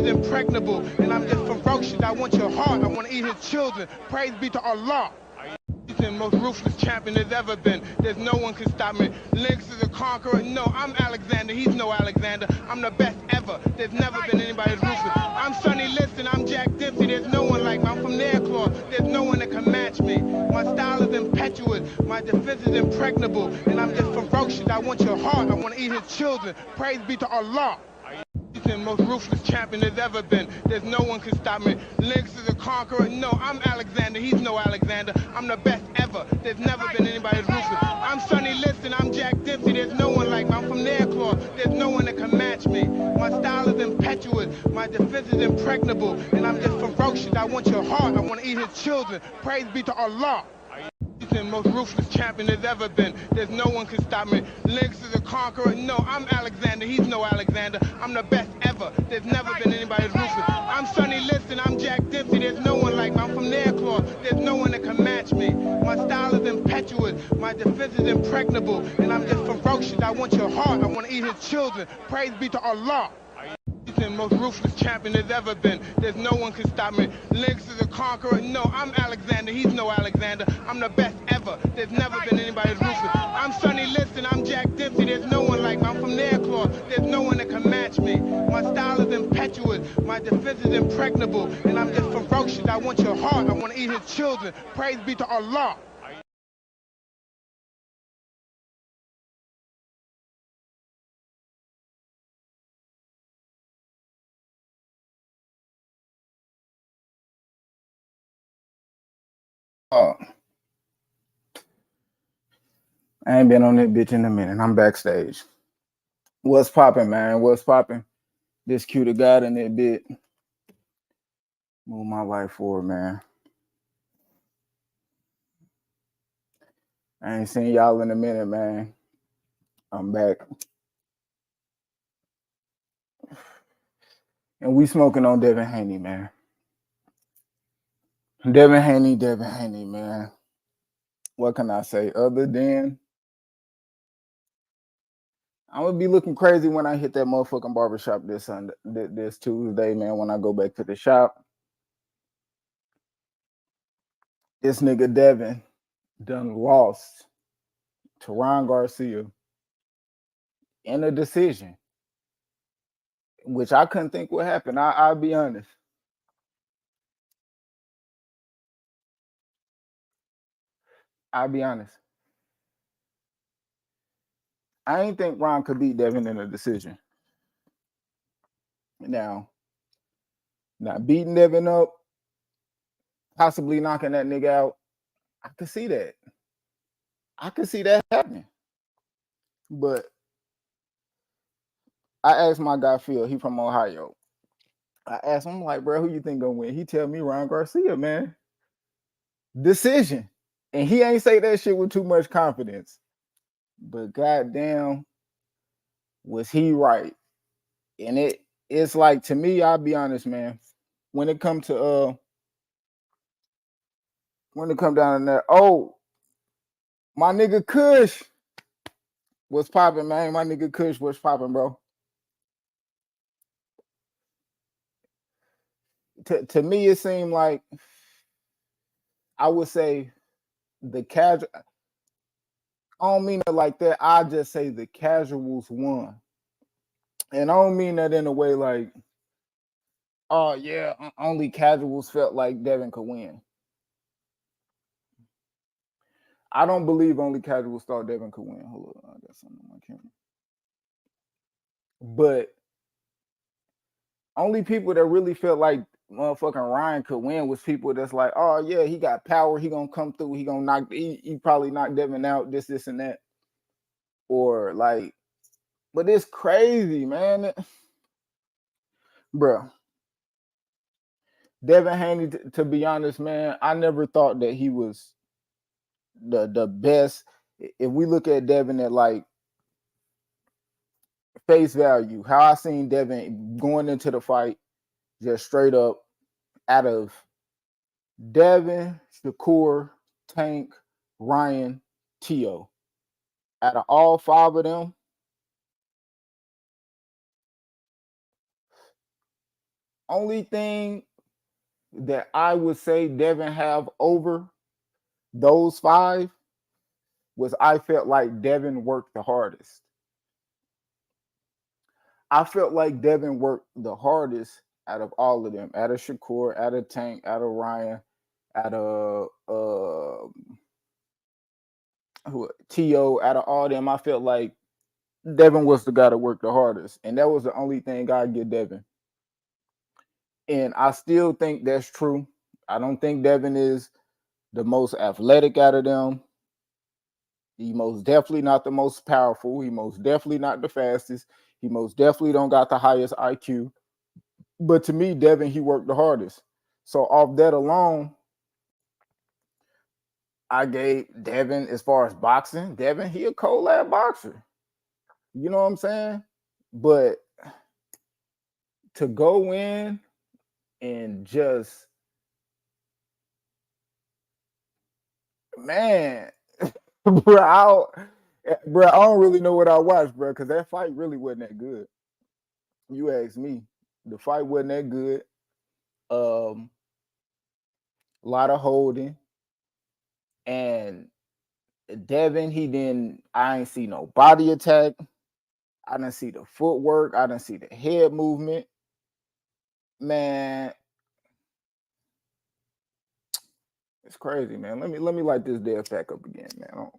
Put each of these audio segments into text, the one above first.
impregnable, and I'm just ferocious. I want your heart, I want to eat his children. Praise be to Allah. The most ruthless champion there's ever been. There's no one can stop me. Lynx is a conqueror. No, I'm Alexander. He's no Alexander. I'm the best ever. There's never been anybody as ruthless. I'm Sonny Liston. I'm Jack Dempsey. There's no one like me. I'm from Nairclaw. There's no one that can match me. My style is impetuous. My defense is impregnable. And I'm just ferocious. I want your heart. I want to eat his children. Praise be to Allah. The most ruthless champion there's ever been. There's no one can stop me. Lynx is a conqueror. No, I'm Alexander. He's no Alexander. I'm the best ever. There's never been anybody as ruthless. I'm Sonny Liston. I'm Jack Dempsey. There's no one like me. I'm from Nairclaw. There's no one that can match me. My style is impetuous. My defense is impregnable. And I'm just ferocious. I want your heart. I want to eat his children. Praise be to Allah. The most ruthless champion there's ever been. There's no one can stop me. Lynx is a conqueror. No, I'm Alexander. He's no Alexander. I'm the best ever. There's never been anybody as ruthless. I'm Sonny Liston. I'm Jack Dempsey. There's no one like me. I'm from Nairclaw. There's no one that can match me. My style is impetuous. My defense is impregnable. And I'm just ferocious. I want your heart. I want to eat his children. Praise be to Allah. The most ruthless champion there's ever been. There's no one can stop me. Lynx is a conqueror. No, I'm Alexander. He's no Alexander. I'm the best ever. There's never been anybody as ruthless. I'm Sonny Liston. I'm Jack Dempsey. There's no one like me. I'm from Nairclaw. There's no one that can match me. My style is impetuous. My defense is impregnable. And I'm just ferocious. I want your heart. I want to eat his children. Praise be to Allah. Oh, I ain't been on that bitch in a minute. I'm backstage. What's popping, man? What's popping? This cute God in that bit. Move my life forward, man. I ain't seen y'all in a minute, man. I'm back. And we smoking on Devin Haney, man. Devin Haney, man. What can I say other than I'm gonna be looking crazy when I hit that motherfucking barbershop this Sunday, this Tuesday, man. When I go back to the shop, this nigga Devin done lost to Garcia in a decision, which I couldn't think would happen. I'll be honest. I'll be honest. I ain't think Ron could beat Devin in a decision. Now, not beating Devin up, possibly knocking that nigga out. I could see that. I could see that happening. But I asked my guy Phil, he from Ohio. I asked him, like, bro, who you think gonna win? He tell me Ron Garcia, man. Decision. And he ain't say that shit with too much confidence. But goddamn, was he right? And it's like, to me, I'll be honest, man. When it come down to that, oh, my nigga Kush was popping, man. My nigga Kush was popping, bro. To me, it seemed like, I would say, the casual. I don't mean it like that. I just say the casuals won. And I don't mean that in a way like, oh yeah, only casuals felt like Devin could win. I don't believe only casuals thought Devin could win. Hold on, I got something on my camera. But only people that really felt like motherfucking Ryan could win was people that's like, oh yeah, he got power, he gonna come through, he probably knock Devin out, this and that. Or like, but it's crazy, man. Bro. Devin Haney, to be honest, man, I never thought that he was the best. If we look at Devin at like face value, how I seen Devin going into the fight, just straight up out of Devin, Shakur, Tank, Ryan, Tio. Out of all five of them, only thing that I would say Devin have over those 5 was I felt like Devin worked the hardest. I felt like Devin worked the hardest out of all of them, out of Shakur, out of Tank, out of Ryan, out of T.O., out of all them. I felt like Devin was the guy that worked the hardest, and that was the only thing I give Devin. And I still think that's true. I don't think Devin is the most athletic out of them. He most definitely not the most powerful. He most definitely not the fastest. He most definitely don't got the highest IQ. But to me, Devin, he worked the hardest. So off that alone, I gave Devin, as far as boxing, Devin, he a collab boxer. You know what I'm saying? But to go in and just, man, bro, I don't really know what I watched, bro, because that fight really wasn't that good. You asked me. The fight wasn't that good. A lot of holding. And Devin, I ain't see no body attack. I didn't see the footwork. I didn't see the head movement. Man, it's crazy, man. Let me light this dead fact up again, man.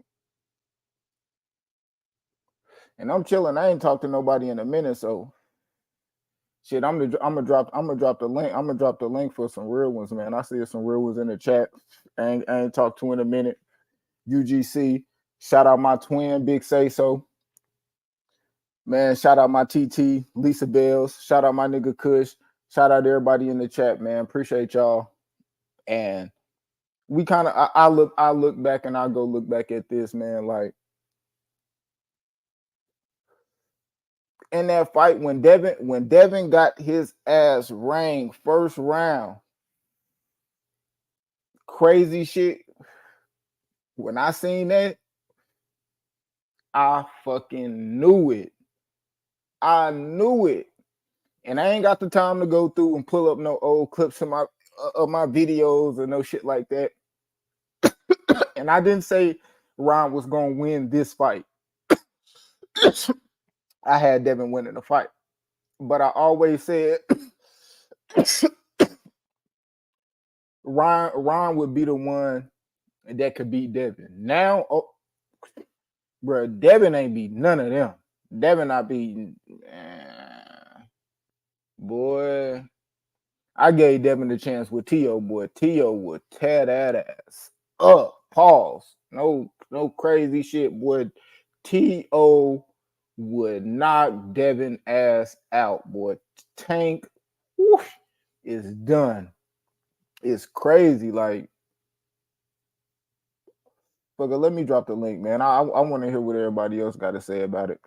And I'm chilling. I ain't talked to nobody in a minute, so shit. I'm gonna drop the link. I'm gonna drop the link for some real ones, man. I see some real ones in the chat. I ain't talked to in a minute. UGC. Shout out my twin, Big Say So. Man, shout out my TT, Lisa Bells. Shout out my nigga Kush. Shout out everybody in the chat, man. Appreciate y'all. And we kind of I look back and I go look back at this, man. Like in that fight when Devin got his ass rang first round, crazy shit. When I seen that, I fucking knew it. I knew it. And I ain't got the time to go through and pull up no old clips of my videos or no shit like that. And I didn't say Ron was gonna win this fight. I had Devin winning the fight. But I always said Ron would be the one that could beat Devin. Now, bro, Devin ain't beat none of them. Devin not beating. Boy, I gave Devin the chance with T.O. Boy, T.O. would tear that ass up. Pause. No crazy shit, boy. T.O. would knock Devin ass out, boy. Tank whoosh, is done. It's crazy. Like, fuck it, let me drop the link, man. I want to hear what everybody else got to say about it.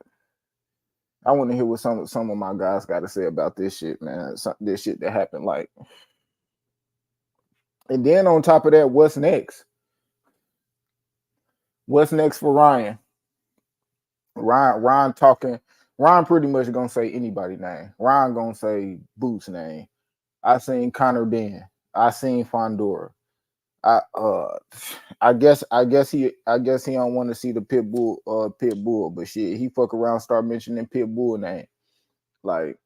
I want to hear what some of my guys got to say about this shit, man. This shit that happened, like. And then on top of that, what's next? What's next for Ryan? Ryan talking. Ryan pretty much gonna say anybody's name. Ryan gonna say Boots' name. I seen Connor Ben. I seen Fondora. I guess he don't want to see the Pitbull, but shit, he fuck around, start mentioning Pitbull name. Like,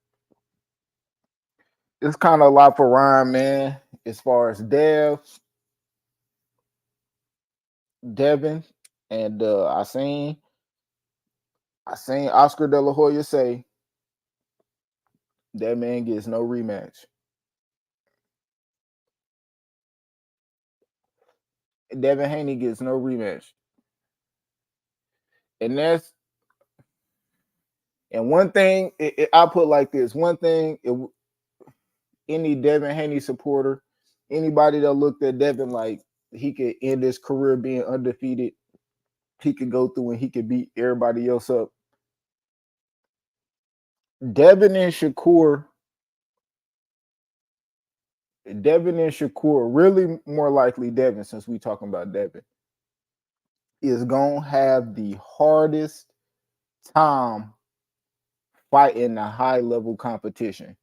it's kind of a lot for Ryan, man. As far as Devin, and I seen Oscar De La Hoya say that man gets no rematch. Devin Haney gets no rematch. And one thing I put like this. One thing, any Devin Haney supporter, anybody that looked at Devin like he could end his career being undefeated, he could go through and he could beat everybody else up. Devin and Shakur, really more likely Devin, since we talking about Devin, is gonna have the hardest time fighting a high level competition.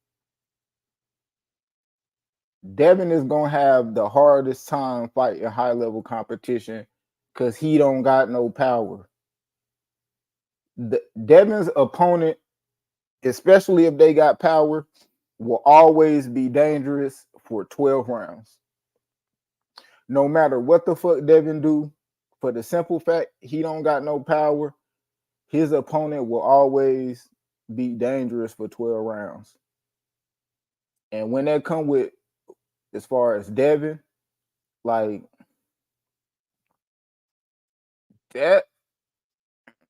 Devin is gonna have the hardest time fighting high level competition because he don't got no power. Devin's opponent, especially if they got power, will always be dangerous for 12 rounds. No matter what the fuck Devin do, for the simple fact he don't got no power, his opponent will always be dangerous for 12 rounds. And when that come with, as far as Devin, like that,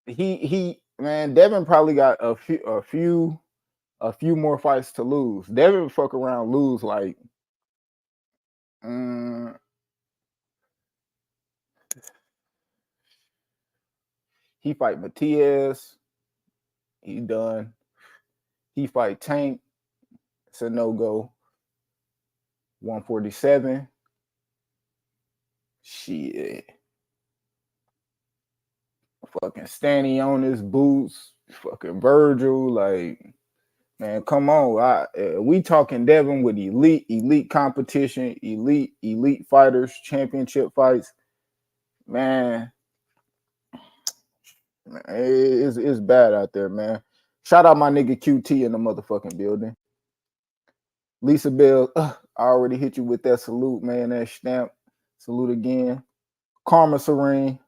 he man, Devin probably got a few more fights to lose. Devin fuck around lose like he fight Matias, he done. He fight Tank, it's a no-go. 147. Shit. Fucking Stanny on his boots. Fucking Virgil. Like, man, come on. We talking Devin with elite competition, elite fighters, championship fights. Man, it's bad out there, man. Shout out my nigga QT in the motherfucking building. Lisa Bell, I already hit you with that salute, man. That stamp. Salute again. Karma Serene.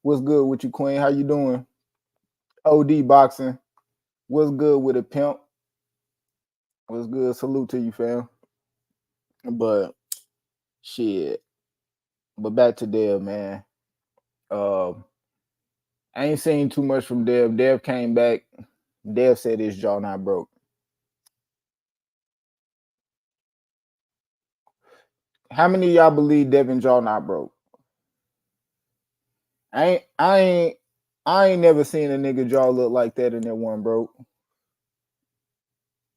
What's good with you, Queen? How you doing? OD Boxing. What's good with it, pimp? What's good? Salute to you, fam. But shit. But back to Dev, man. I ain't seen too much from Dev. Dev came back. Dev said his jaw not broke. How many of y'all believe Devin jaw not broke? I ain't never seen a nigga jaw look like that in that one broke.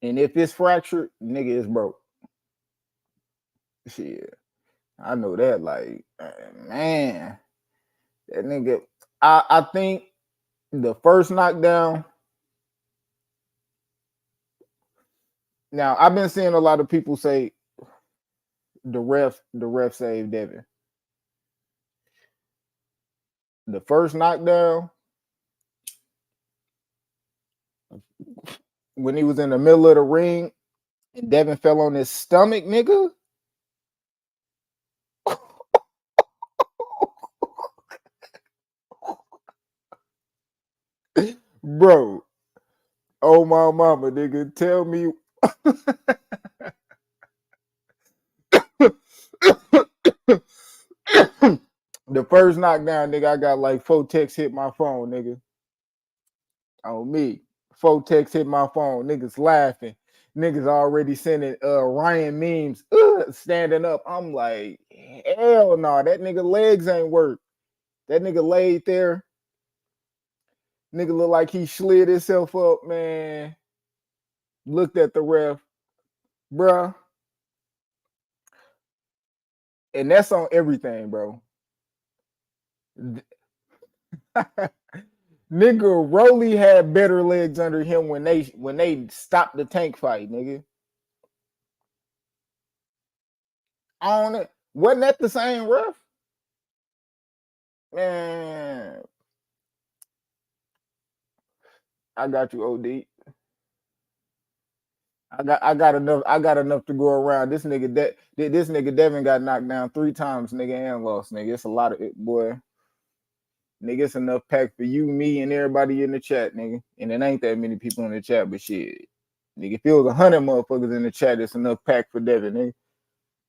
And if it's fractured, nigga is broke. Shit. I know that, like, man. That nigga, I think the first knockdown. Now, I've been seeing a lot of people say the ref saved Devin. The first knockdown, when he was in the middle of the ring and Devin fell on his stomach, nigga. Bro, oh my mama, nigga, tell me. The first knockdown, nigga, I got like 4 texts hit my phone, nigga. On me. 4 texts hit my phone. Niggas laughing. Niggas already sending Ryan memes standing up. I'm like, hell no, that nigga legs ain't work. That nigga laid there. Nigga look like he slid himself up, man. Looked at the ref. Bruh. And that's on everything, bro. Nigga, Rolly had better legs under him when they stopped the Tank fight, nigga. On it. Wasn't that the same ref? Man. I got you, OD. I got enough to go around. This nigga Devin got knocked down 3 times, nigga, and lost, nigga. It's a lot of it, boy. Nigga, it's enough pack for you, me, and everybody in the chat, nigga. And it ain't that many people in the chat, but shit. Nigga, if it was 100 motherfuckers in the chat, it's enough pack for Devin, nigga.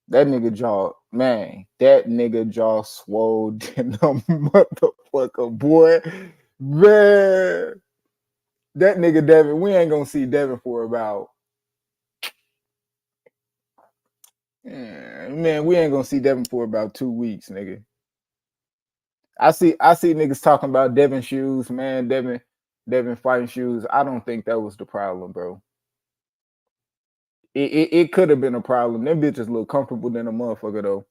That nigga jaw, man, that nigga jaw swole in the motherfucker, boy. Man. That nigga Devin, we ain't gonna see Devin for about, man, we ain't gonna see Devin for about 2 weeks, nigga. I see niggas talking about Devin shoes, man. Devin fighting shoes. I don't think that was the problem, bro. It could have been a problem. Them bitches look comfortable than a motherfucker though.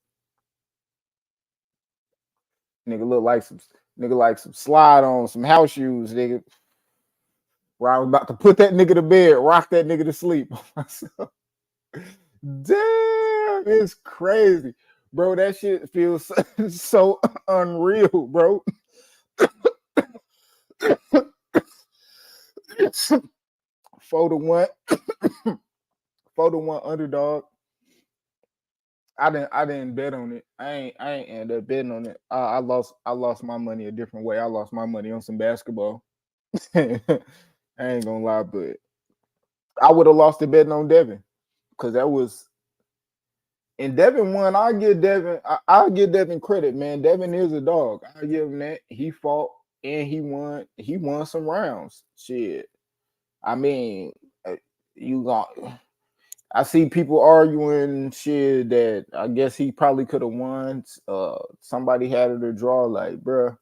Nigga look like some slide on, some house shoes, nigga. Where I was about to put that nigga to bed, rock that nigga to sleep. Damn. It's crazy, bro. That shit feels so unreal, bro. 4-1, 4-1 underdog. I didn't bet on it. I ain't end up betting on it. I lost my money a different way. I lost my money on some basketball. I ain't gonna lie, but I would have lost the betting on Devin because that was and Devin won. I'll give Devin credit, man. Devin is a dog. I give him that. He fought and he won. He won some rounds. Shit. I mean, you got. I see people arguing shit that I guess he probably could have won. Somebody had it a draw, like, bruh.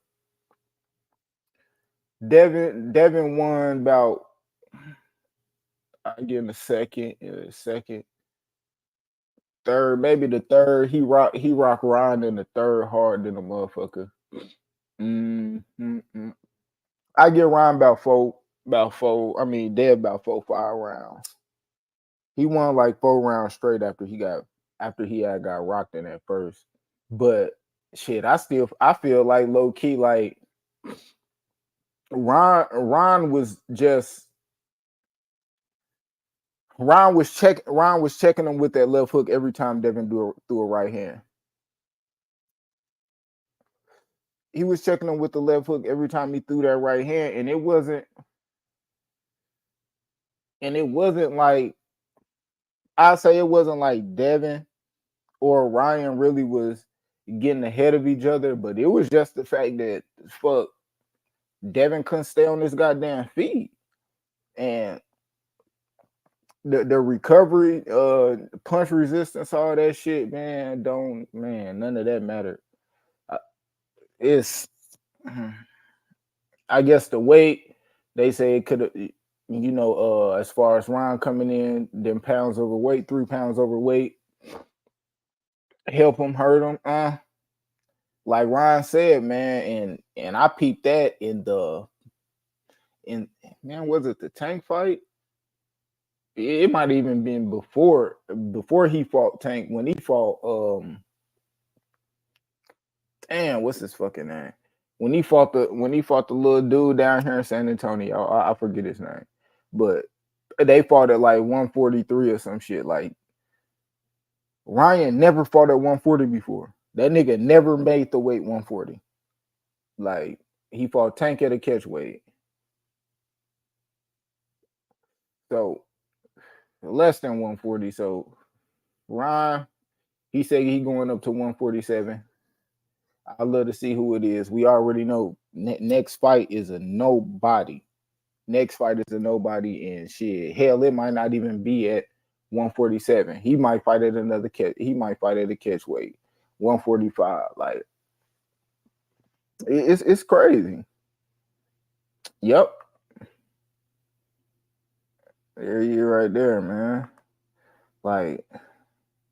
Devin won about. I give him second, third, maybe the third. He rock Ryan in the third hard than a motherfucker. Mm-hmm. I get Ryan about four. I mean, dead about 4-5 rounds. He won like 4 rounds straight after he had got rocked in at first. But shit, I feel like low key like Ron was just Ron was checking him with that left hook every time Devin threw a right hand. He was checking him with the left hook every time he threw that right hand, and it wasn't like I'd say it wasn't like Devin or Ryan really was getting ahead of each other, but it was just the fact that fuck Devin couldn't stay on his goddamn feet. And the recovery, punch resistance, all that shit, man, none of that mattered. It's I guess the weight, they say it could have, as far as Ryan coming in, them pounds overweight, 3 pounds overweight, help him, hurt him. Like Ryan said, man, and I peeped that man, was it the Tank fight? It might even been before he fought Tank, when he fought damn, what's his fucking name? When he fought the little dude down here in San Antonio, I forget his name, but they fought at like 143 or some shit. Like Ryan never fought at 140 before. That nigga never made the weight 140. Like he fought Tank at a catch weight. So less than 140. So Ryan, he said he going up to 147. I'd love to see who it is. We already know next fight is a nobody. Next fight is a nobody, and shit. Hell, it might not even be at 147. He might fight at another catch. He might fight at a catch weight, 145. Like it's crazy. Yep. There you right there, man. Like,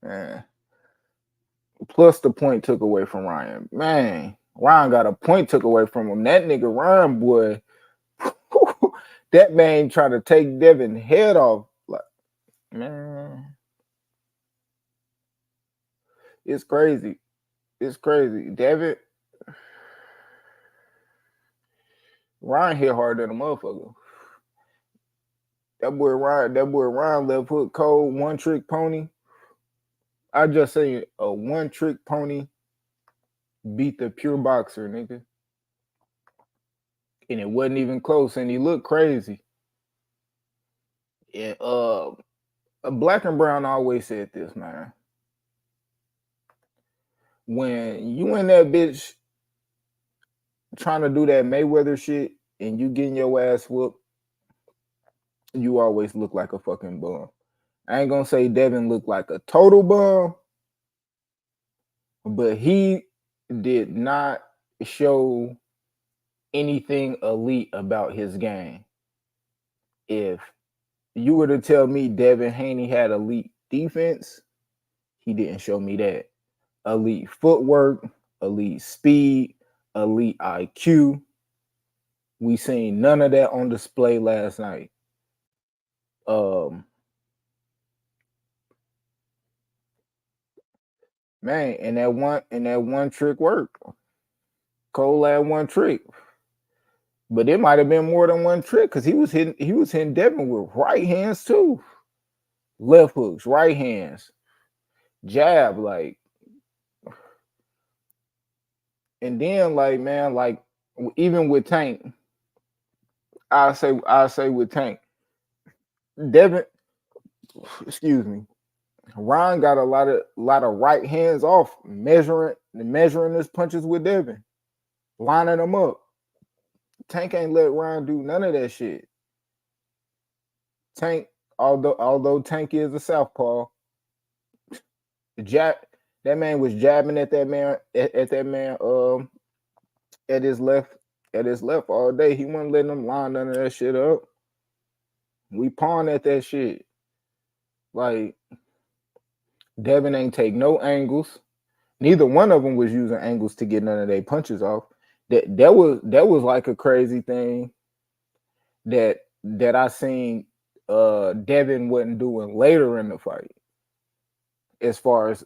man. Plus the point took away from Ryan. Man, Ryan got a point took away from him. That nigga Ryan, boy, that man trying to take Devin head off. Like, man, it's crazy. It's crazy. Devin, Ryan hit harder than a motherfucker. That boy Ryan left hook cold, one trick pony. I just say a one trick pony beat the pure boxer, nigga. And it wasn't even close, and he looked crazy. Yeah, Black and Brown always said this, man. When you in that bitch trying to do that Mayweather shit and you getting your ass whooped, you always look like a fucking bum. I ain't gonna say Devin looked like a total bum, but he did not show anything elite about his game. If you were to tell me Devin Haney had elite defense, he didn't show me that. Elite footwork, elite speed, elite IQ. We seen none of that on display last night. Man, and that one trick worked. Cole had one trick. But it might have been more than one trick because he was hitting Devin with right hands too. Left hooks, right hands, jab, like, and then like man, like even with Tank, I say with Tank, Devin, excuse me, Ron got a lot of right hands off, measuring his punches with Devin, lining them up. Tank ain't let Ron do none of that shit. Tank, although Tank is a southpaw, jab that man was jabbing at that man at that man at his left all day. He wasn't letting them line none of that shit up. We pawn at that shit. Like Devin ain't take no angles. Neither one of them was using angles to get none of their punches off. That was like a crazy thing that I seen Devin wasn't doing later in the fight, as far as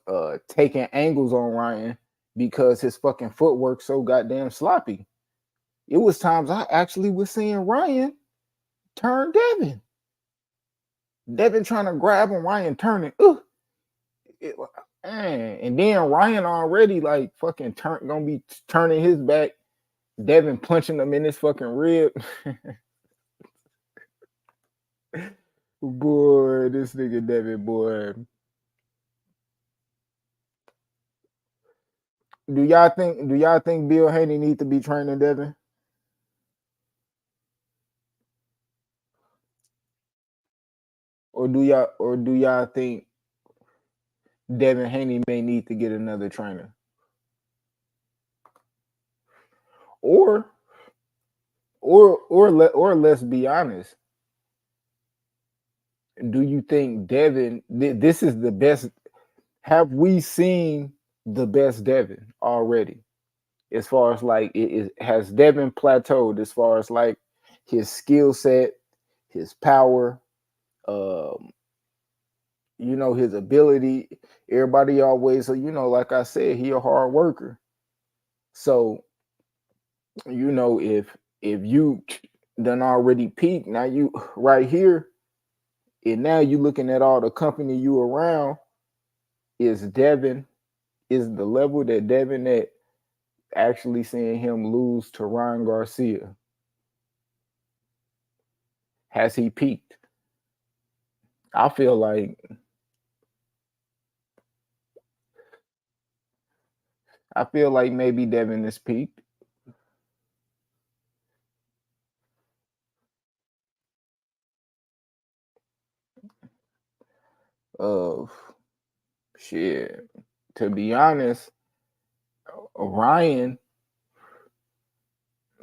taking angles on Ryan because his fucking footwork so goddamn sloppy. It was times I actually was seeing Ryan turn Devin. Devin trying to grab him, Ryan turning. And then Ryan already like fucking gonna be turning his back. Devin punching him in his fucking rib. Boy, this nigga Devin, boy. Do y'all think Bill Haney need to be training Devin? Or do y'all think Devin Haney may need to get another trainer? Or let's be honest. Do you think Devin this is the best? Have we seen the best Devin already? As far as like has Devin plateaued as far as like his skill set, his power, um, his ability. Everybody always, like I said, he a hard worker. So, if you done already peaked, now you right here, and now you looking at all the company you around, is Devin, is the level that Devin at actually seeing him lose to Ryan Garcia? Has he peaked? I feel like maybe Devin is peaked. Of shit. To be honest, Ryan,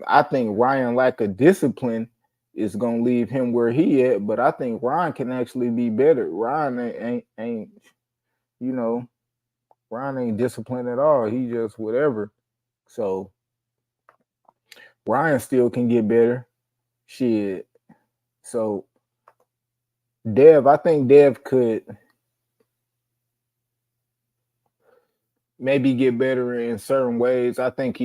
I think Ryan lack of discipline is gonna leave him where he at, but I think Ryan can actually be better. Ryan ain't you know, Ryan ain't disciplined at all. He just whatever. So Ryan still can get better. Shit. So I think Dev could maybe get better in certain ways. I think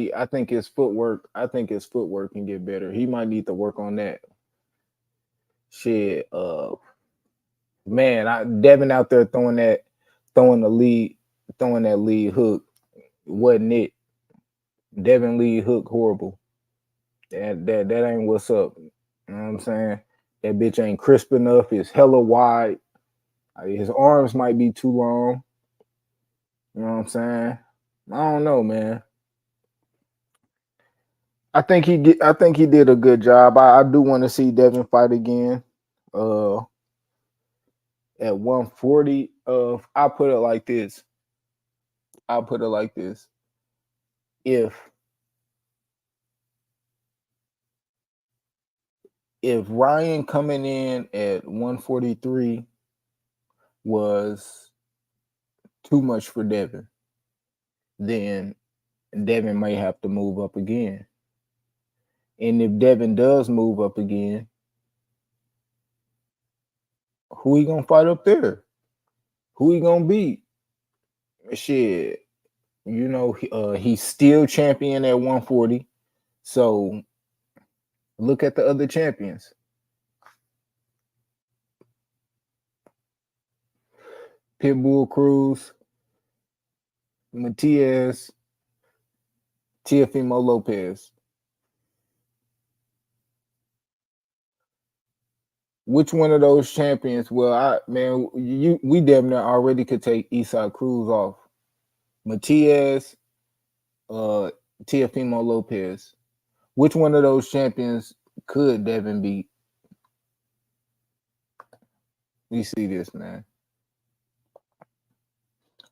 his footwork can get better. He might need to work on that. Shit, man, Devin out there throwing the lead, throwing that lead hook wasn't it. Devin lead hook horrible. That ain't what's up. You know what I'm saying? That bitch ain't crisp enough. It's hella wide. His arms might be too long. You know what I'm saying? I don't know, man. I think he did a good job. I do want to see Devin fight again. Uh, at 140. I'll put it like this. I'll put it like this. If Ryan coming in at 143 was too much for Devin, then Devin may have to move up again. And if Devin does move up again, who he gonna fight up there? Who he gonna beat? shit, he's still champion at 140. So look at the other champions. Pitbull Cruz, Matias, Teofimo Lopez. Which one of those champions? Well, we damn near already could take Eastside Cruz off. Matias, Teofimo Lopez. Which one of those champions could Devin beat? We see this, man.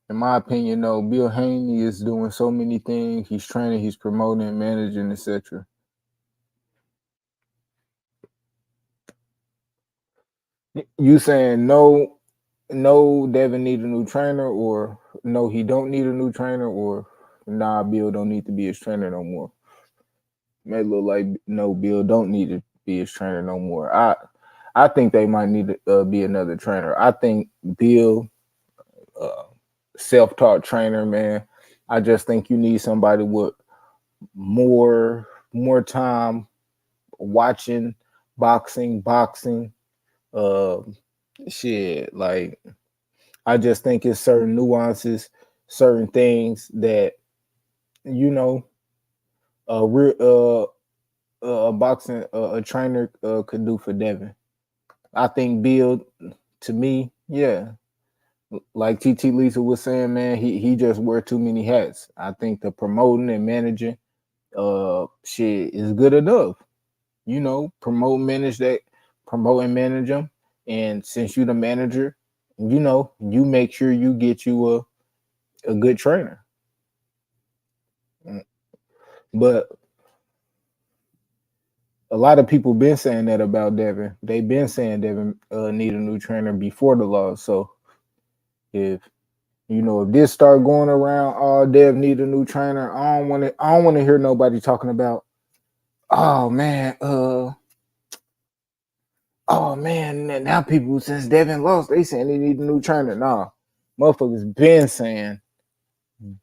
In my opinion, no. Bill Haney is doing so many things. He's training, he's promoting, managing, etc. You saying no? No, Devin need a new trainer, or no, he don't need a new trainer, or nah, Bill don't need to be his trainer no more. May look like no, Bill don't need to be his trainer no more. I think they might need to be another trainer. I think Bill, uh, self-taught trainer, man. I just think you need somebody with more time watching boxing. Uh, shit, like I just think it's certain nuances, certain things that you know a real a boxing a trainer could do for Devin. I think Bill, to me, yeah, like TT Lisa was saying, man, he just wear too many hats. I think the promoting and managing, shit is good enough. Promote and manage them. And since you the manager, you make sure you get you a good trainer. But a lot of people been saying that about Devin. They've been saying Devin need a new trainer before the law. So if if this start going around, all Dev need a new trainer. I don't want to hear nobody talking about. Oh man, now people since Devin lost, they saying they need a new trainer. Nah, motherfuckers been saying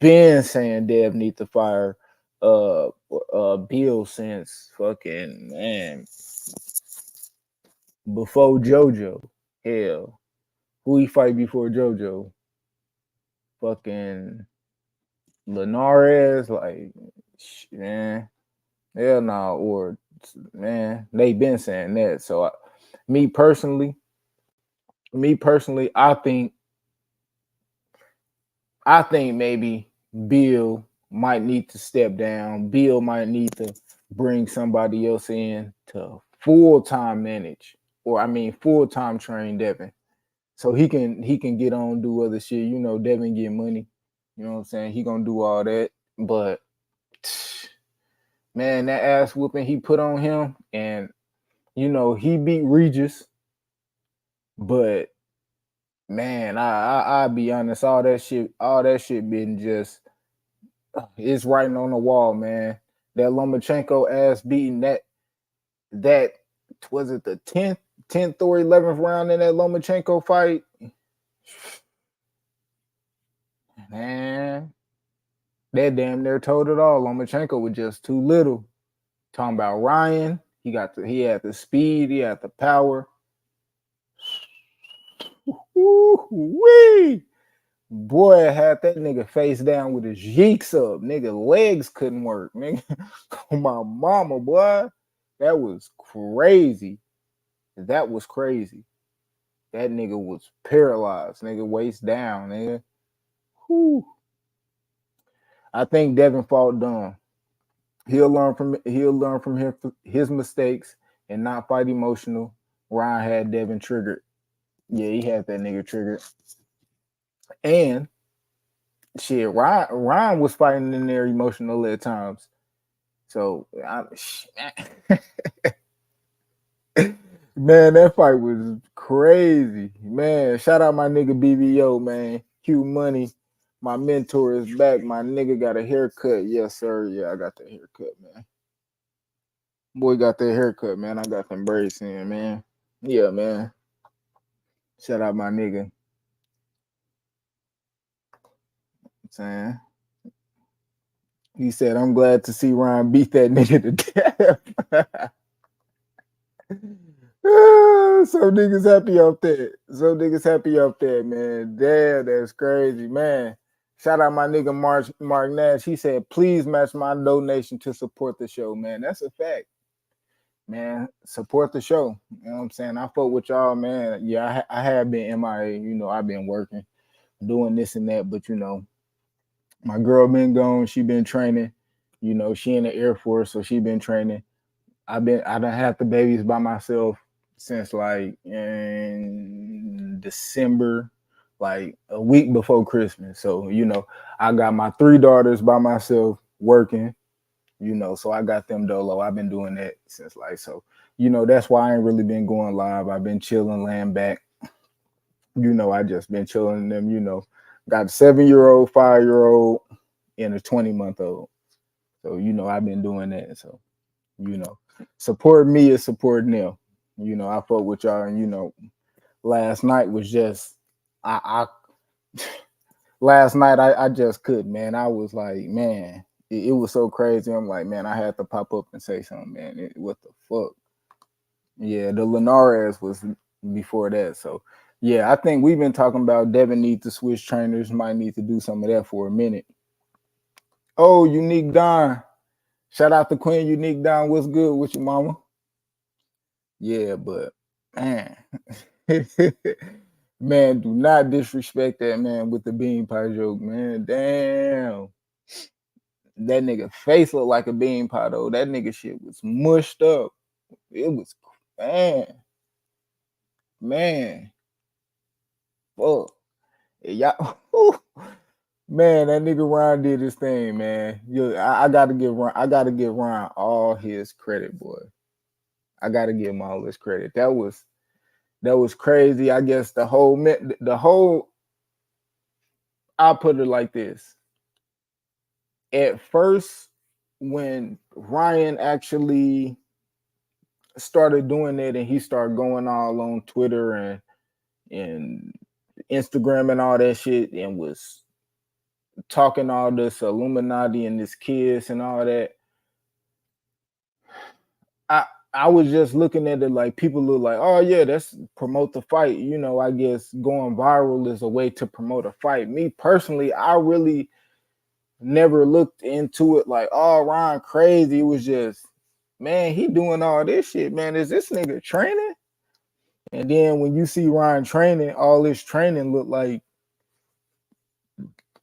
Dev need to fire Bill since fucking man before JoJo. Hell, who he fight before JoJo? Fucking Linares, like man, hell no, or man, they been saying that. So me personally, I think maybe Bill might need to step down. Bill might need to bring somebody else in to full time manage, or I mean full time train Devin, so he can get on do other shit. Devin get money. You know what I'm saying? He gonna do all that, but man, that ass whooping he put on him, and he beat Regis, but man, I'll be honest, all that shit been just it's writing on the wall, man. That Lomachenko ass beating that was it the 10th or 11th round in that Lomachenko fight? Man, that damn near told it all. Lomachenko was just too little. Talking about Ryan, he had the speed, he had the power. Woo-wee. Boy, had that nigga face down with his yeeks up. Nigga, legs couldn't work. Nigga, oh my mama, boy. That was crazy. That was crazy. That nigga was paralyzed. Nigga, waist down, nigga. Whew. I think Devin fought dumb. He'll learn from his mistakes and not fight emotional. Ryan had Devin triggered. Yeah, he had that nigga triggered. And shit, Ryan was fighting in there emotional at times. So, man, that fight was crazy. Man, shout out my nigga BBO, man. Q Money, my mentor is back. My nigga got a haircut. Yes, sir. Yeah, I got the haircut, man. Boy got that haircut, man. I got them braids in, man. Yeah, man. Shout out my nigga. saying. He said, I'm glad to see Ryan beat that nigga to death. Some niggas happy up there. Some niggas happy up there, man. Damn, that's crazy, man. Shout out my nigga Mark Nash. He said, please match my donation to support the show, man. That's a fact. Man, support the show. You know what I'm saying? I fuck with y'all, man. Yeah, I have been MIA. You know, I've been working, doing this and that, but you know, my girl been gone. She been training. You know, she in the Air Force, so she been training. I done had the babies by myself since like in December, like a week before Christmas. So, you know, I got my 3 daughters by myself working, you know, so I got them dolo. I've been doing that since like, so, you know, that's why I ain't really been going live. I've been chilling, laying back. You know, I just been chilling them, you know, got a 7-year-old, 5-year-old, and a 20-month-old. So, you know, I've been doing that. So, you know, support me is supporting them. You know, I fuck with y'all, and you know, last night was just last night I just couldn't, man. I was like, man, it was so crazy. I'm like, man, I had to pop up and say something, man. What the fuck? Yeah, the Linares was before that. So yeah, I think we've been talking about Devin needs to switch trainers, might need to do some of that for a minute. Oh, Unique Don. Shout out to Queen Unique Don. What's good with you, mama? Yeah, but man, man, do not disrespect that man with the bean pie joke, man. Damn, that nigga face looked like a bean pie though. That nigga shit was mushed up. It was, man, man, fuck. Y'all, man, that nigga Ryan did his thing, man. I gotta give Ryan all his credit, boy. I gotta give him all his credit. That was crazy. I guess the whole I'll put it like this. At first, when Ryan actually started doing it and he started going all on Twitter and Instagram and all that shit and was talking all this Illuminati and this kiss and all that, I was just looking at it like people look like, oh yeah, that's promote the fight. You know, I guess going viral is a way to promote a fight. Me personally, I really never looked into it like, oh, Ryan crazy. It was just, man, he doing all this shit, man. Is this nigga training? And then when you see Ryan training, all his training look like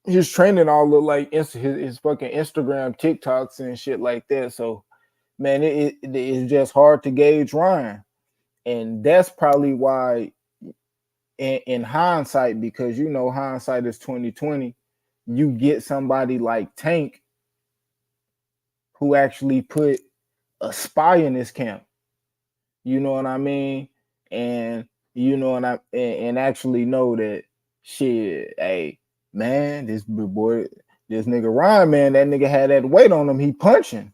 his his fucking Instagram TikToks and shit like that. So man, it's just hard to gauge Ryan. And that's probably why in hindsight, because you know hindsight is 2020, you get somebody like Tank who actually put a spy in this camp. You know what I mean? And you know, and actually know that shit, hey, man, this nigga Ryan, man, that nigga had that weight on him. He punching.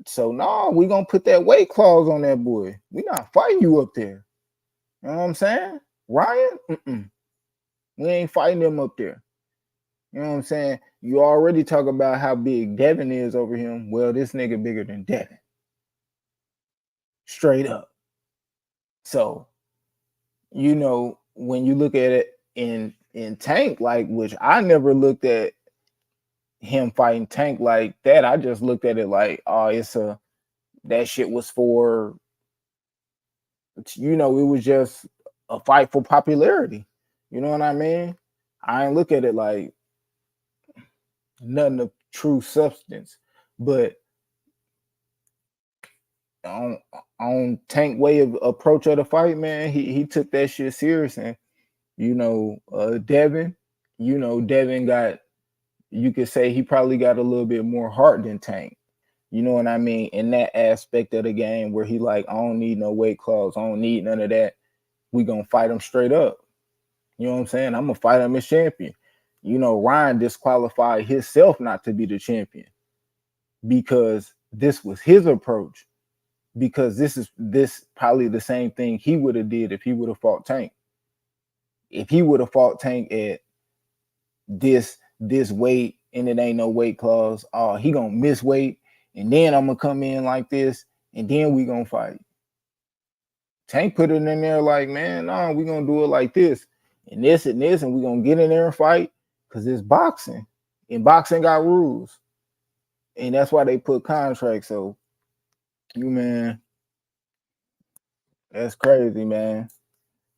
So no, we gonna put that weight clause on that boy. We not fighting you up there. You know what I'm saying? Ryan, we ain't fighting him up there. You know what I'm saying? You already talk about how big Devin is over him. Well, this nigga bigger than Devin. Straight up. So, you know, when you look at it in Tank, like, which I never looked at him fighting Tank like that. I just looked at it like, oh, that shit was for, you know, it was just a fight for popularity. You know what I mean? I ain't look at it like nothing of true substance. But on Tank way of approach of the fight, man, he took that shit serious. And you know, Devin, you know, Devin got, you could say he probably got a little bit more heart than Tank. You know what I mean? In that aspect of the game where he like, I don't need no weight clause, I don't need none of that. We gonna fight him straight up. You know what I'm saying? I'm gonna fight him as champion. You know, Ryan disqualified himself not to be the champion because this was his approach. Because this probably the same thing he would have did if he would have fought Tank. If he would have fought Tank at this this weight and it ain't no weight clause. Oh, he gonna miss weight, and then I'm gonna come in like this, and then we gonna fight. Tank put it in there like, man, no, we gonna do it like this, and this, and we gonna get in there and fight because it's boxing, and boxing got rules, and that's why they put contracts. So, you man, that's crazy, man.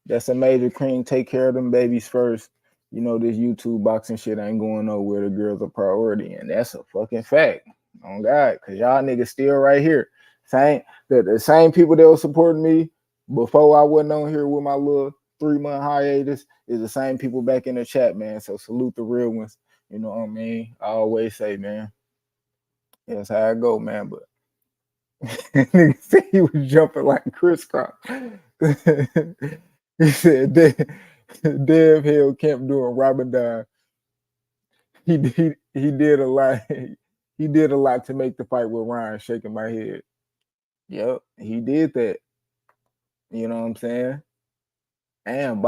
That's a major cream. Take care of them babies first. You know, this YouTube boxing shit ain't going nowhere. The girls are priority, and that's a fucking fact. On God, because y'all niggas still right here. The same people that were supporting me before I wasn't on here with my little 3-month hiatus is the same people back in the chat, man. So salute the real ones. You know what I mean? I always say, man, that's how I go, man. But nigga said he was jumping like crisscross. He said Dev Hill kept doing Ramadan. He did a lot. He did a lot to make the fight with Ryan, shaking my head. Yep, he did that. You know what I'm saying? And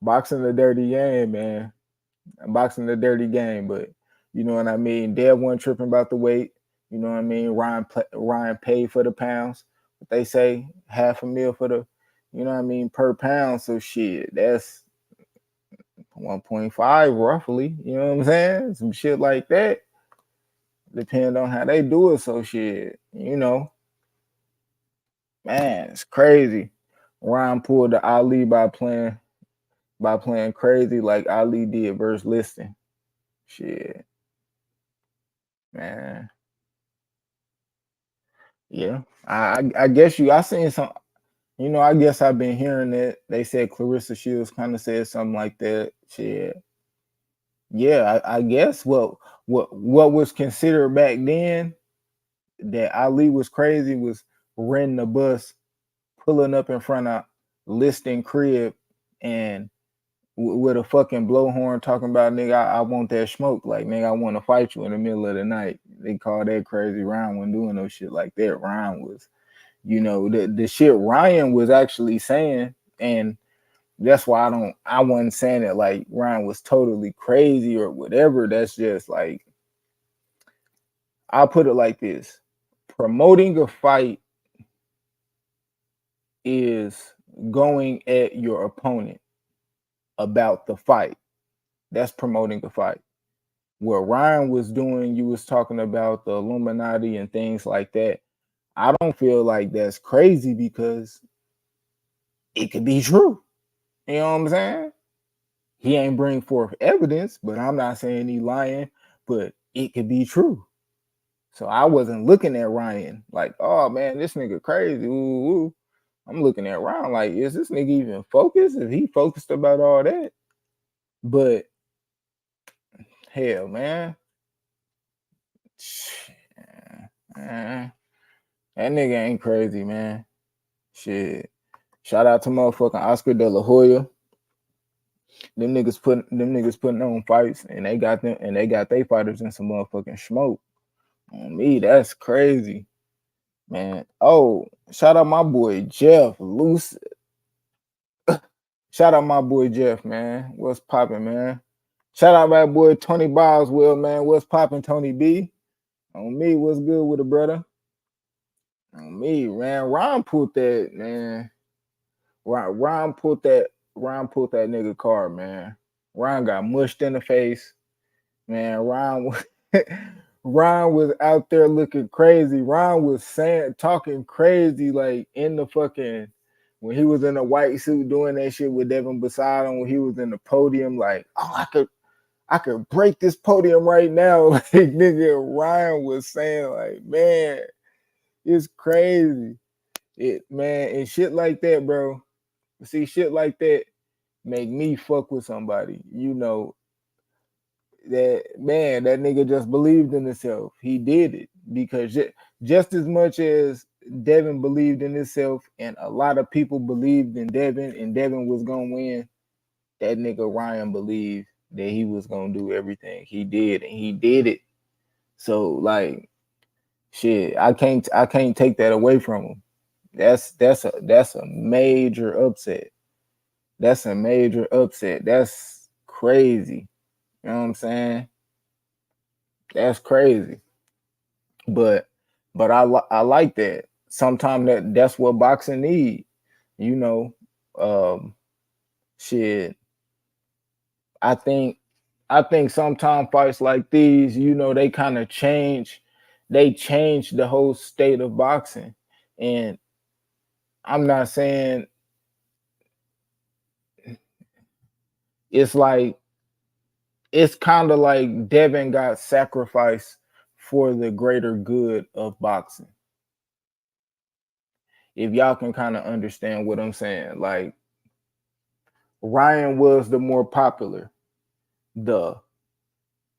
boxing the dirty game, man. Boxing the dirty game, but you know what I mean? Dev wasn't tripping about the weight. You know what I mean? Ryan paid for the pounds. But they say $500,000 for the, you know what I mean, per pound. So shit, that's 1.5 roughly. You know what I'm saying? Some shit like that. Depend on how they do it. So shit, you know, man, it's crazy. Ryan pulled the Ali by playing crazy like Ali did versus Liston. Shit, man. Yeah, I guess I seen some. You know, I guess I've been hearing that they said Clarissa Shields kind of said something like that. Shit. Yeah, I guess what was considered back then that Ali was crazy was renting a bus, pulling up in front of Liston crib, and with a fucking blowhorn talking about, nigga, I want that smoke. Like, nigga, I want to fight you in the middle of the night. They call that crazy. Ryan wasn't doing no shit like that. Ryan was, you know, the shit Ryan was actually saying, and that's why I wasn't saying that like Ryan was totally crazy or whatever. That's just like, I'll put it like this. Promoting a fight is going at your opponent about the fight. That's promoting a fight. What Ryan was doing, you was talking about the Illuminati and things like that. I don't feel like that's crazy because it could be true. You know what I'm saying? He ain't bring forth evidence, but I'm not saying he lying, but it could be true. So I wasn't looking at Ryan like, oh man, this nigga crazy. Ooh, ooh. I'm looking at Ryan like, is this nigga even focused? If he focused about all that? But hell, man. Man, that nigga ain't crazy, man. Shit. Shout out to motherfucking Oscar De La Hoya. Them niggas putting on fights, and they got their fighters in some motherfucking smoke. On me, that's crazy, man. Oh, shout out my boy Jeff Loose. Shout out my boy Jeff, man. What's popping, man? Shout out my boy Tony Boswell, man. What's popping, Tony B? On me, what's good with the brother? On me, man. Ron pulled that, man. Ron pulled that nigga card, man. Ron got mushed in the face. Man, Ron was out there looking crazy. Ron was talking crazy, like in the fucking when he was in a white suit doing that shit with Devin beside him when he was in the podium, like, oh, I could break this podium right now. Like nigga, Ryan was saying, like, man, it's crazy. And shit like that, bro. See, shit like that make me fuck with somebody. You know, that man, that nigga just believed in himself. He did it because just as much as Devin believed in himself and a lot of people believed in Devin and Devin was gonna win, that nigga Ryan believed that he was gonna do everything. He did, and he did it. So like shit, I can't take that away from him. That's a major upset. That's a major upset. That's crazy. You know what I'm saying? That's crazy. But I like that. Sometimes that's what boxing need. You know, um, shit. I think sometimes fights like these, they kind of change the whole state of boxing. And I'm not saying it's like it's kind of like Devin got sacrificed for the greater good of boxing. If y'all can kind of understand what I'm saying, like Ryan was the more popular. The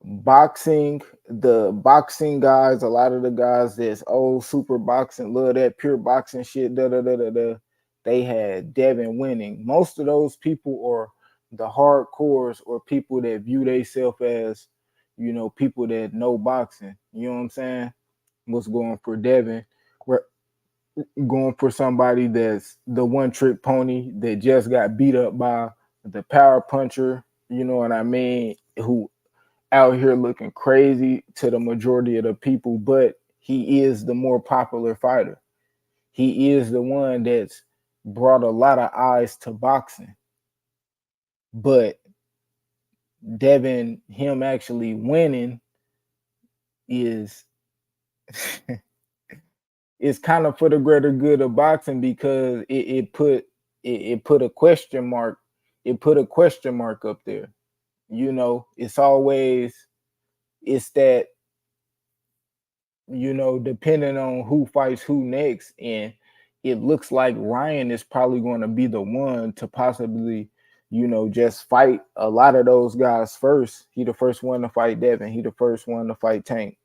boxing guys, a lot of the guys that's old super boxing, love that pure boxing shit, they had Devin winning. Most of those people are the hardcores or people that view themselves as, people that know boxing. You know what I'm saying? Was going for Devin. We're going for somebody that's the one trick pony that just got beat up by the power puncher, you know what I mean? Who out here looking crazy to the majority of the people, but he is the more popular fighter. He is the one that's brought a lot of eyes to boxing. But Devin, him actually winning is it's kind of for the greater good of boxing because it put a question mark. It put a question mark up there. It's always it's that depending on who fights who next. And it looks like Ryan is probably going to be the one to possibly, just fight a lot of those guys first. He the first one to fight Devin. He the first one to fight Tank.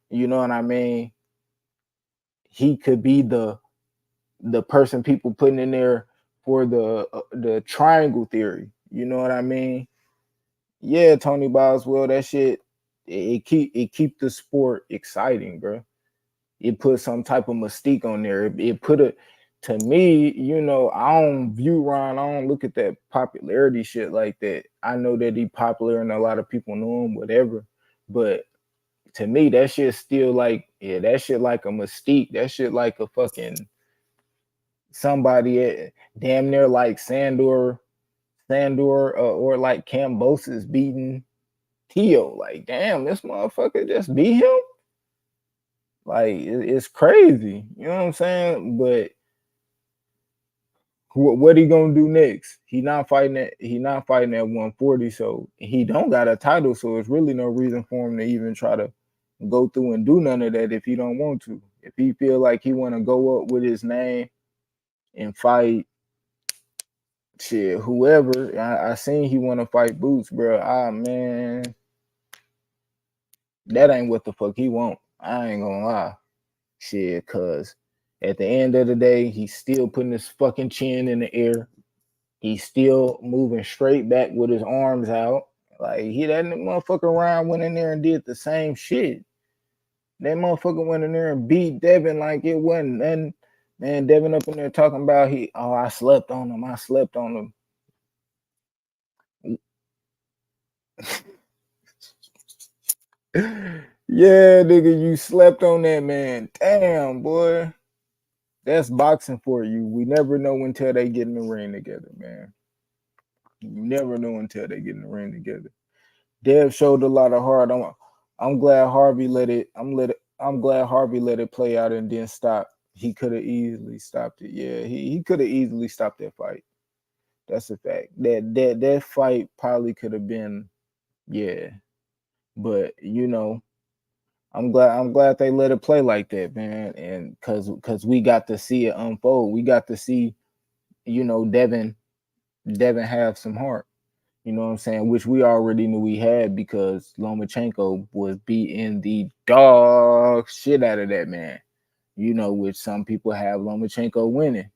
You know what I mean? He could be the person people putting in there for the triangle theory. You know what I mean? Yeah, Tony Boswell, that shit, it keep the sport exciting, bro. It put some type of mystique on there. It put it to me, I don't view Ron, I don't look at that popularity shit like that. I know that he popular and a lot of people know him, whatever. But to me, that shit still like, yeah, that shit like a mystique. That shit like a fucking somebody damn near like Sandor, or like Cambosis beating Tio. Like, damn, this motherfucker just beat him. Like, it's crazy. You know what I'm saying? But what he gonna do next? He not fighting at 140, so he don't got a title. So it's really no reason for him to even try to go through and do none of that if he don't want to. If he feel like he want to go up with his name and fight shit, whoever. I seen he want to fight Boots, bro. Ah, man, that ain't what the fuck he want. I ain't gonna lie. Shit, cause at the end of the day, he's still putting his fucking chin in the air. He's still moving straight back with his arms out. Like, that motherfucker Ryan went in there and did the same shit. That motherfucker went in there and beat Devin like it wasn't. And man, Devin up in there talking about I slept on him. I slept on him. Yeah, nigga, you slept on that man. Damn, boy. That's boxing for you. We never know until they get in the ring together, man. You never know until they get in the ring together. Dev showed a lot of heart. I'm glad Harvey let it. I'm glad Harvey let it play out and didn't stop. He could have easily stopped it. Yeah, he could have easily stopped that fight. That's a fact. That fight probably could have been, yeah. But I'm glad they let it play like that, man. And cause we got to see it unfold. We got to see, Devin have some heart. You know what I'm saying? Which we already knew he had because Lomachenko was beating the dog shit out of that man. Which some people have Lomachenko winning.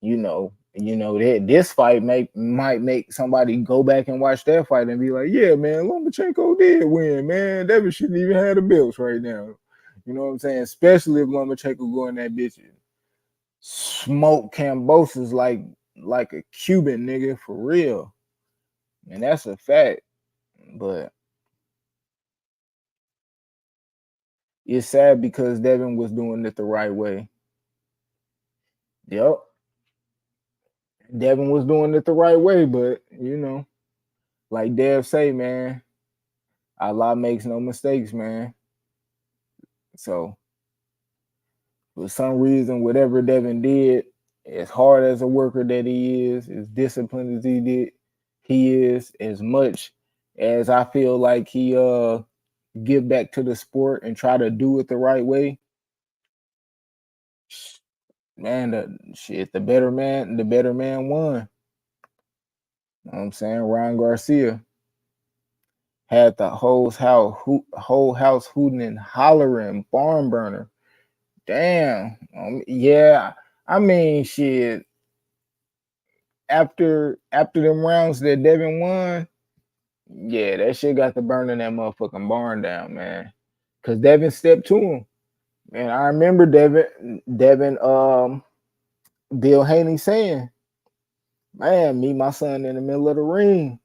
That this fight might make somebody go back and watch that fight and be like, yeah, man, Lomachenko did win, man. Devin shouldn't even have the belts right now. You know what I'm saying? Especially if Lomachenko go in that bitch and smoke Cambosis like a Cuban nigga for real. And that's a fact. But it's sad because Devin was doing it the right way. Yep. Devin was doing it the right way, but like Dev say, man, Allah makes no mistakes, man. So for some reason, whatever Devin did, as hard as a worker that he is, as disciplined as he is, as much as I feel like he give back to the sport and try to do it the right way, man, the better man won. You know what I'm saying? Ryan Garcia had the whole house hooting and hollering, barn burner. Damn. Yeah. I mean, shit. After them rounds that Devin won, yeah, that shit got to burning that motherfucking barn down, man. Cause Devin stepped to him. Man, I remember Devin, Bill Haney saying, man, meet my son in the middle of the ring.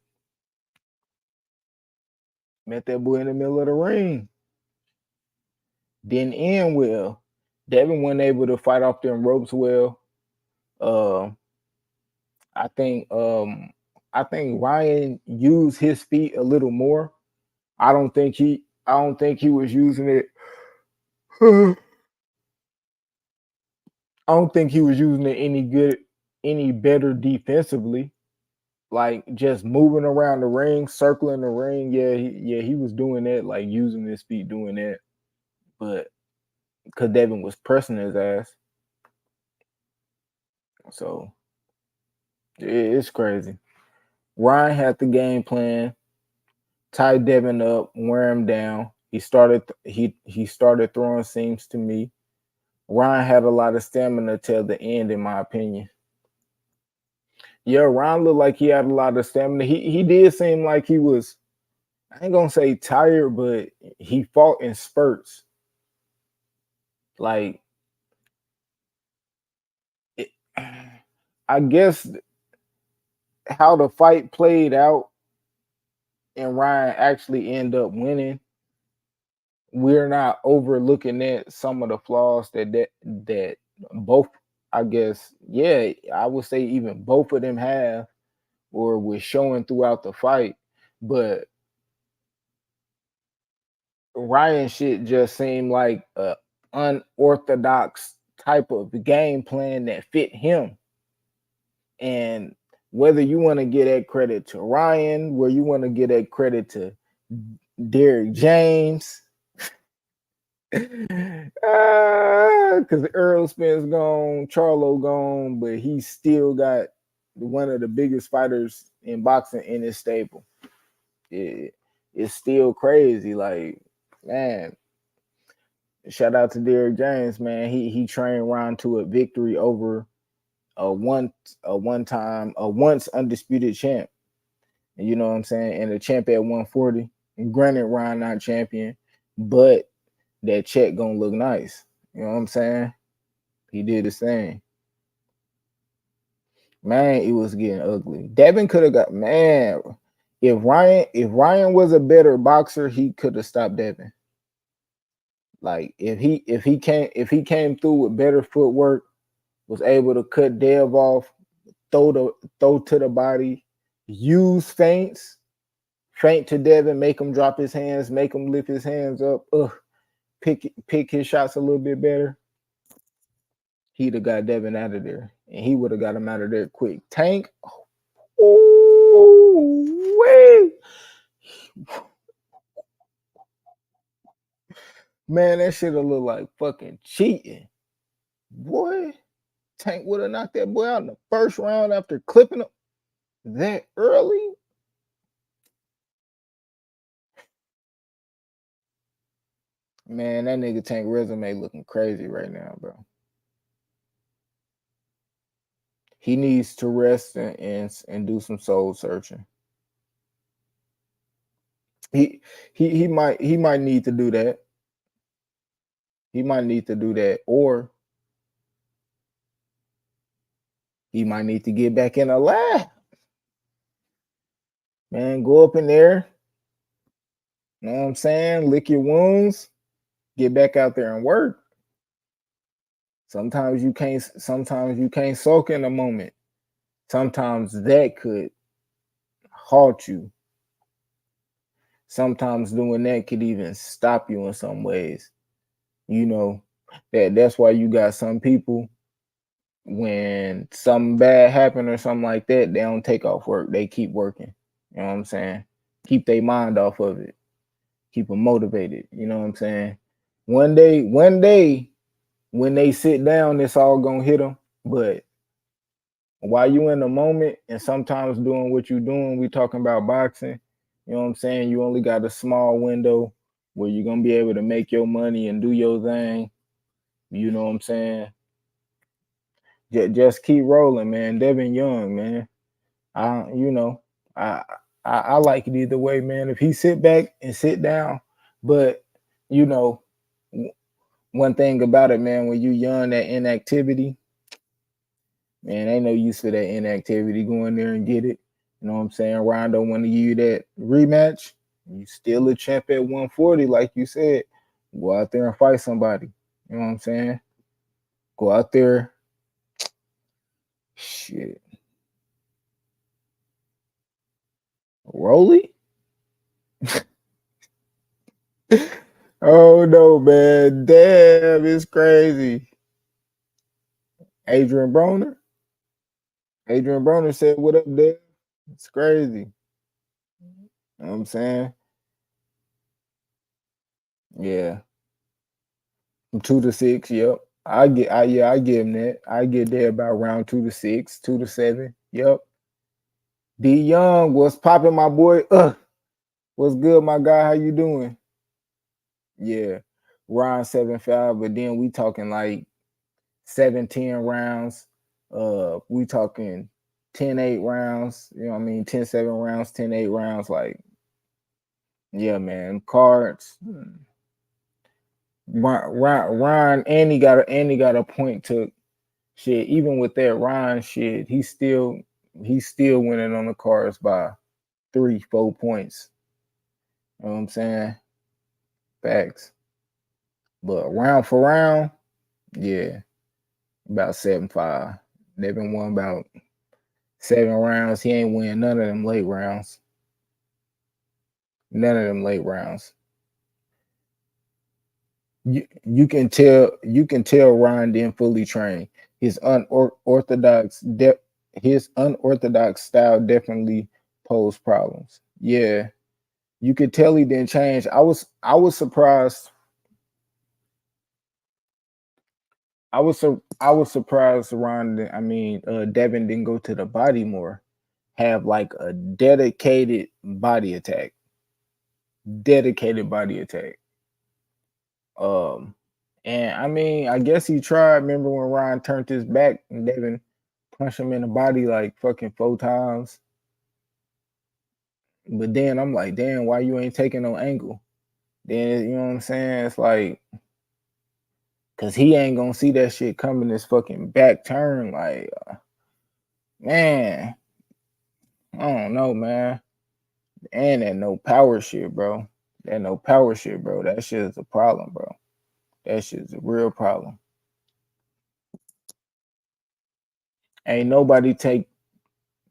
Met that boy in the middle of the ring. Didn't end well. Devin wasn't able to fight off them ropes well. Uh, I think um, I think Ryan used his feet a little more. I don't think he was using it. I don't think he was using it any better defensively. Like just moving around the ring, circling the ring. He was doing that, like using his feet, doing that. But because Devin was pressing his ass, so it's crazy. Ryan had the game plan, tie Devin up, wear him down. He started throwing seams to me. Ryan had a lot of stamina till the end, in my opinion. Yeah, Ryan looked like he had a lot of stamina. He did seem like he was, I ain't gonna say tired, but he fought in spurts. Like it, I guess how the fight played out and Ryan actually end up winning, we're not overlooking at some of the flaws that both, I guess, yeah, I would say even both of them have or was showing throughout the fight. But Ryan shit just seemed like a unorthodox type of game plan that fit him. And whether you want to get that credit to Ryan, where you want to get that credit to Derrick James, because Earl Spence gone, Charlo gone, but he still got one of the biggest fighters in boxing in his stable. It's still crazy. Like, man, shout out to Derrick James, man. He trained Ron to a victory over a once undisputed champ. And you know what I'm saying? And a champ at 140. And granted, Ron not champion, but that check gonna look nice. You know what I'm saying? He did the same. Man, it was getting ugly. Devin could have got, man. If Ryan was a better boxer, he could have stopped Devin. Like if he came through with better footwork, was able to cut Dev off, throw to the body, use feints, feint to Devin, make him drop his hands, make him lift his hands up, pick his shots a little bit better. He'd have got Devin out of there, and he would have got him out of there quick. Tank, oh wait, man, that shit have look like fucking cheating, boy. Tank would have knocked that boy out in the first round after clipping him that early. Man, that nigga Tank resume looking crazy right now, bro. He needs to rest and do some soul searching. He might need to do that. He might need to do that, or he might need to get back in the lab. Man, go up in there. You know what I'm saying? Lick your wounds. get back out there and work. Sometimes you can't soak in a moment. Sometimes that could halt you. Sometimes doing that could even stop you in some ways. You know, that's why you got some people when something bad happen or something like that, they don't take off work. They keep working. You know what I'm saying? Keep their mind off of it. Keep them motivated. You know what I'm saying? One day, when they sit down, it's all gonna hit them. But while you in the moment and sometimes doing what you're doing, we talking about boxing. You know what I'm saying? You only got a small window where you're gonna be able to make your money and do your thing. You know what I'm saying? Just keep rolling, man. Devin Young, man. You know, I, I like it either way, man. If he sit back and sit down, but you know, one thing about it, man, when you young, that inactivity, man, ain't no use for that inactivity. Go in there and get it. You know what I'm saying? Rondo want to give you that rematch. You still a champ at 140, like you said. Go out there and fight somebody. You know what I'm saying? Go out there. Shit. Rolly? Oh no, man. Damn, it's crazy. Adrian Broner? Adrian Broner said, "What up, Dave?" It's crazy. You know what I'm saying? Yeah. From 2 to 6, yep. I give him that. I get there about round 2 to 6, 2 to 7. Yep. D Young, what's popping, my boy? What's good, my guy? How you doing? Yeah. Round 7-5, but then we talking like 7-10 rounds. We talking 10-8 rounds. You know what I mean? 10-7 rounds, 10-8 rounds. Like, yeah, man. Cards. Ron and he got a point to shit. Even with that Ron shit, he's still winning on the cards by 3-4 points. You know what I'm saying? Facts. But round for round, yeah, about 7-5. Devin won about 7 rounds. He ain't win none of them late rounds. None of them late rounds. You can tell Ryan didn't fully train. His unorthodox style definitely posed problems. Yeah, you could tell he didn't change. I was surprised. I was surprised Ron. I mean, Devin didn't go to the body more. Have like a dedicated body attack. Dedicated body attack. Um, and I mean, I guess he tried. Remember when Ryan turned his back and Devin punched him in the body like fucking 4 times? But then I'm like, damn, why you ain't taking no angle? Then you know what I'm saying? It's like, cause he ain't gonna see that shit coming. This fucking back turn, like, man, I don't know, man. And that no power shit, bro. That no power shit, bro. That shit is a problem, bro. That shit is a real problem. Ain't nobody take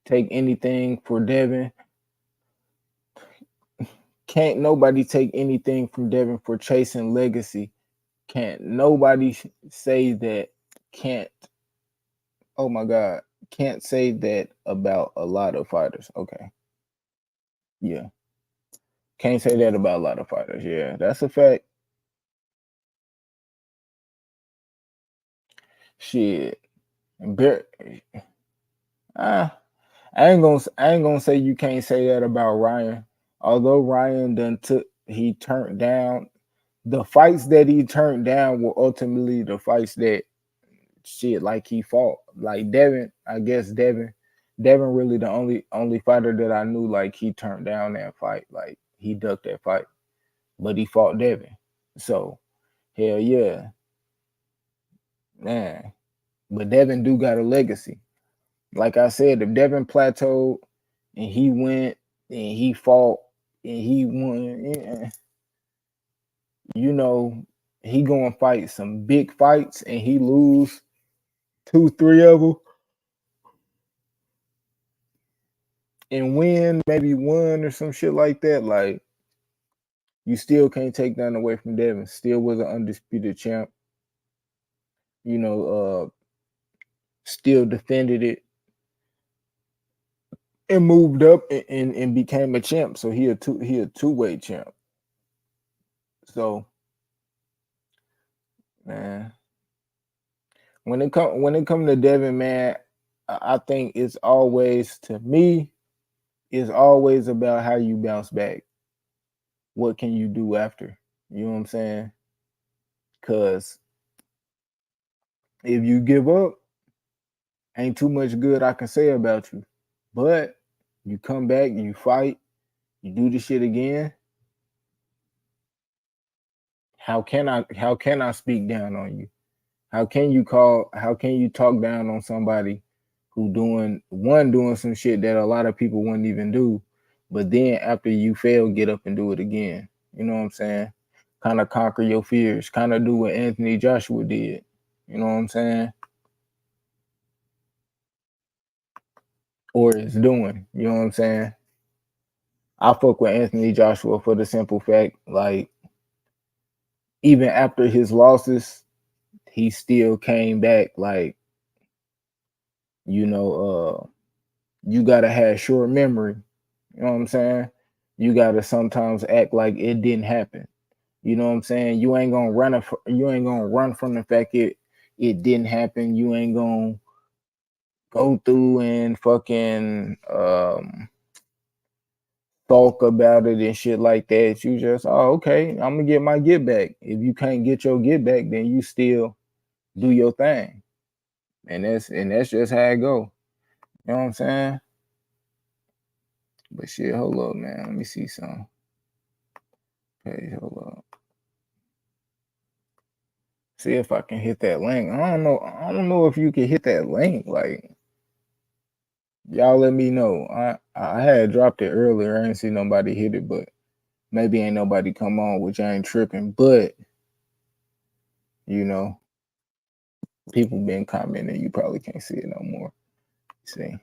anything for Devin. Can't nobody take anything from Devin for chasing legacy. Can't nobody say that. Can't. Oh my God. Can't say that about a lot of fighters. Okay. Yeah. Can't say that about a lot of fighters. Yeah, that's a fact. Shit. Bar- I ain't gonna say you can't say that about Ryan. Although Ryan he turned down the fights that he turned down were ultimately the fights that shit like he fought. Like Devin, I guess Devin really the only fighter that I knew like he turned down that fight. Like he ducked that fight. But he fought Devin. So hell yeah. Man. But Devin do got a legacy. Like I said, if Devin plateaued and he went and he fought and he won, yeah, you know, he go and fight some big fights and he lose 2, 3 of them and win maybe one or some shit like that, like you still can't take that away from Devin. Still was an undisputed champ. Still defended it and moved up and became a champ. So he a two-way champ. So man, when it come to Devin, man, I think it's always, to me, it's always about how you bounce back. What can you do after? You know what I'm saying? Because if you give up, ain't too much good I can say about you. But you come back, you fight, you do the shit again. How can I speak down on you? How can you talk down on somebody who doing some shit that a lot of people wouldn't even do, but then after you fail, get up and do it again. You know what I'm saying? Kind of conquer your fears, kind of do what Anthony Joshua did. You know what I'm saying? Or is doing. You know what I'm saying? I fuck with Anthony Joshua for the simple fact, like, even after his losses, he still came back. Like, you gotta have short memory. You know what I'm saying? You gotta sometimes act like it didn't happen. You know what I'm saying? You ain't gonna run from the fact it didn't happen. You ain't gonna go through and fucking talk about it and shit like that. You just, oh, okay, I'm gonna get my get back. If you can't get your get back, then you still do your thing. And that's just how it go. You know what I'm saying? But shit, hold up, man. Let me see some. Hey, hold up. See if I can hit that link. I don't know. I don't know if you can hit that link. Like, y'all let me know. I had dropped it earlier. I didn't see nobody hit it, but maybe ain't nobody come on, which I ain't tripping. But people been commenting. You probably can't see it no more. See,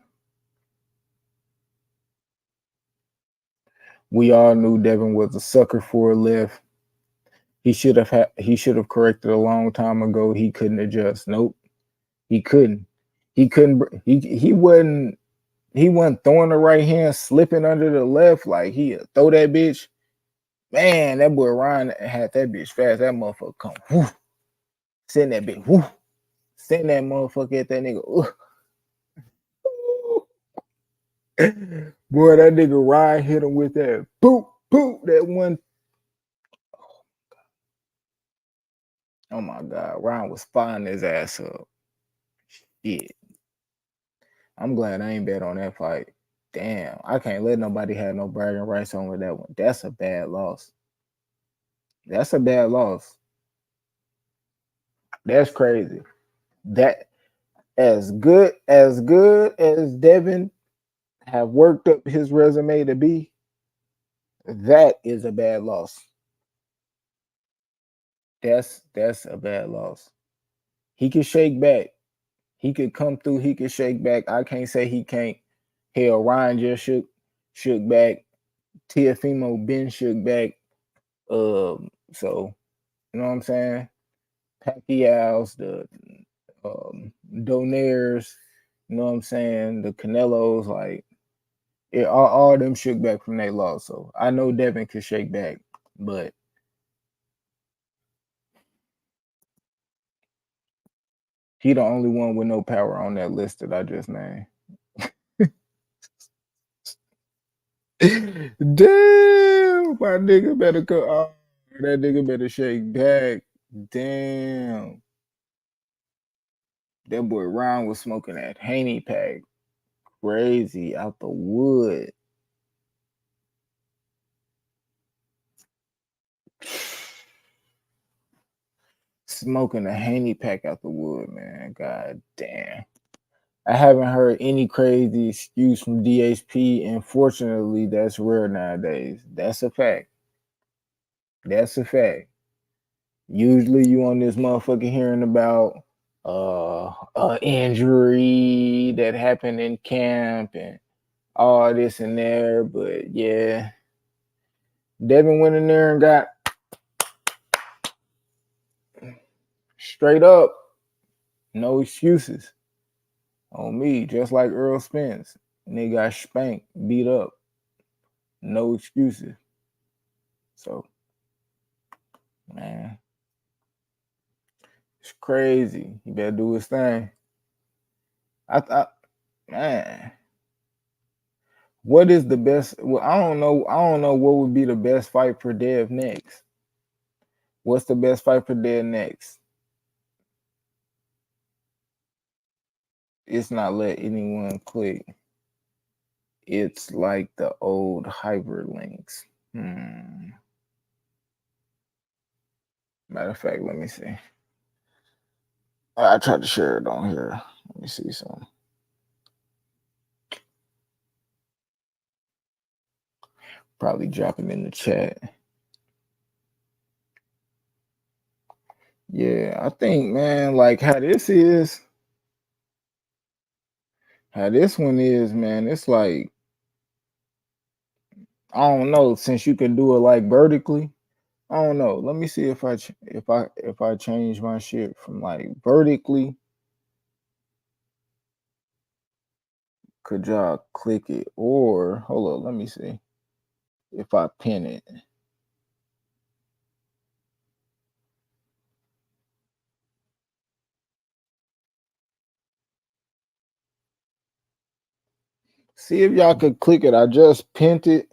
we all knew Devin was a sucker for a lift. He should have corrected a long time ago. He couldn't adjust. Nope, he couldn't. He couldn't. He wasn't. He wasn't throwing the right hand, slipping under the left. Like, he throw that bitch. Man, that boy Ryan had that bitch fast. That motherfucker come. Whoo, send that bitch. Whoo, send that motherfucker at that nigga. Boy, that nigga Ryan hit him with that boop, boop. That one. Oh my God. Ryan was firing his ass up. Shit. I'm glad I ain't bet on that fight. Damn, I can't let nobody have no bragging rights on with that one. That's a bad loss. That's a bad loss. That's crazy. That as good as Devin have worked up his resume to be, that is a bad loss. That's a bad loss. He could shake back. He could come through. He could shake back. I can't say he can't. Hell, Ryan just shook back. Teofimo Ben shook back. So you know what I'm saying? Pacquiao's, the Donairs, you know what I'm saying? The Canelos, like, all of them shook back from their loss. So I know Devin could shake back, but he the only one with no power on that list that I just named. Damn, my nigga better go. Oh, that nigga better shake back. Damn. That boy Ryan was smoking that Haney pack. Crazy out the wood. Smoking a Haney pack out the wood, man. God damn. I haven't heard any crazy excuse from DHP, and fortunately, that's rare nowadays. That's a fact. That's a fact. Usually you on this motherfucker hearing about injury that happened in camp and all this and there, but yeah, Devin went in there and got straight up, no excuses on me, just like Earl Spence. And they got spanked, beat up, no excuses. So, man, it's crazy. He better do his thing. I thought, man, what is the best? Well, I don't know. I don't know what would be the best fight for Dev next. What's the best fight for Dev next? It's not let anyone click. It's like the old hyperlinks. Matter of fact, let me see. I tried to share it on here. Let me see something. Probably drop it in the chat. Yeah, I think, man, like how this one is, man, it's like, I don't know, since you can do it like vertically. I don't know. Let me see if I change my shit from like vertically. Could y'all click it? Or hold on, let me see if I pin it. See if y'all could click it. I just pinned it.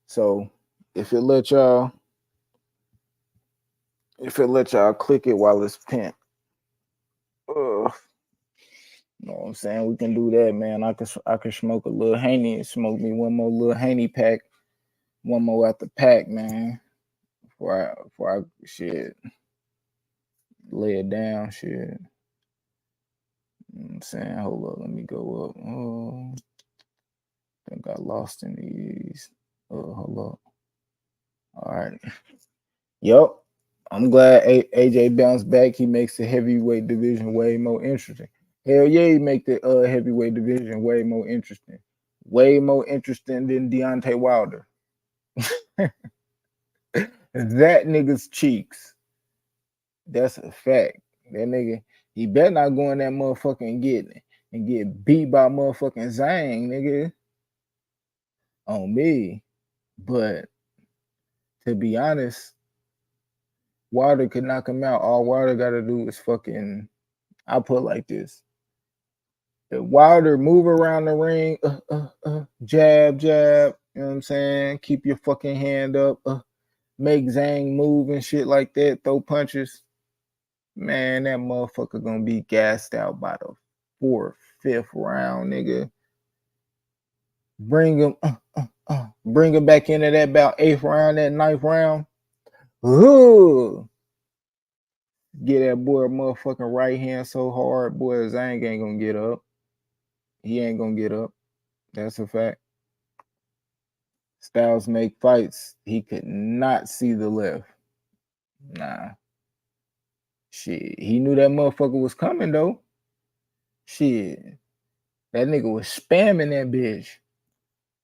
So if it let y'all click it while it's pinned. You know what I'm saying? We can do that, man. I could smoke a little Haney and smoke me one more little Haney pack, one more out the pack, man. Before I shit lay it down, shit. You know what I'm saying? Hold up, let me go up. Oh, I think I lost in these. Oh, hold up. All right. Yep. I'm glad AJ bounced back. He makes the heavyweight division way more interesting. Hell yeah, he make the heavyweight division way more interesting. Way more interesting than Deontay Wilder. That nigga's cheeks. That's a fact. That nigga, he better not go in that motherfucker and get beat by motherfucking Zhang, nigga. On me. But to be honest, Wilder could knock him out. All Wilder gotta do is fucking, I'll put it like this. The Wilder move around the ring, jab, jab, you know what I'm saying? Keep your fucking hand up, make Zhang move and shit like that, throw punches. Man, that motherfucker gonna be gassed out by the 4th, 5th round, nigga. Bring him back into that about 8th round, that 9th round. Ooh. Get that boy a motherfucking right hand so hard, boy, Zhang ain't gonna get up. He ain't gonna get up. That's a fact. Styles make fights. He could not see the left. Nah. Shit. He knew that motherfucker was coming though. Shit. That nigga was spamming that bitch.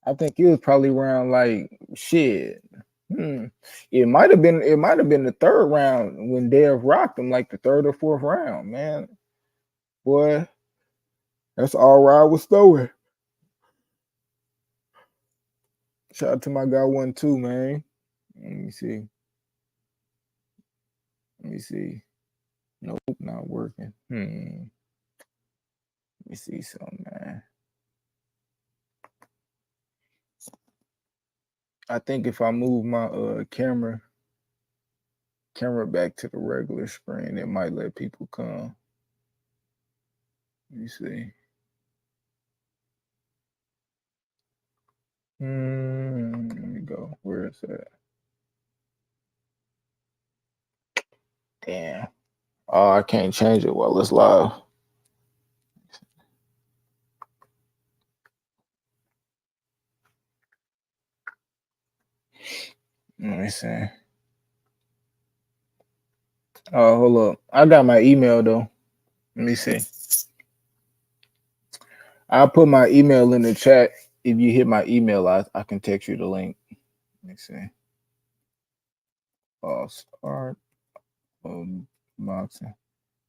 I think it was probably around like shit. It might have been the 3rd round when Dev rocked him, like the 3rd or 4th round, man. Boy, that's all right was throwing. Shout out to my guy 1-2, man. Let me see. Nope, not working. Let me see something, man. I think if I move my camera back to the regular screen, it might let people come. Let me see. Let me go. Where is that? Damn. Oh, I can't change it while it's live. Let me see. Oh, hold up. I got my email though. Let me see. I'll put my email in the chat. If you hit my email, I can text you the link. Let me see. Start boxing.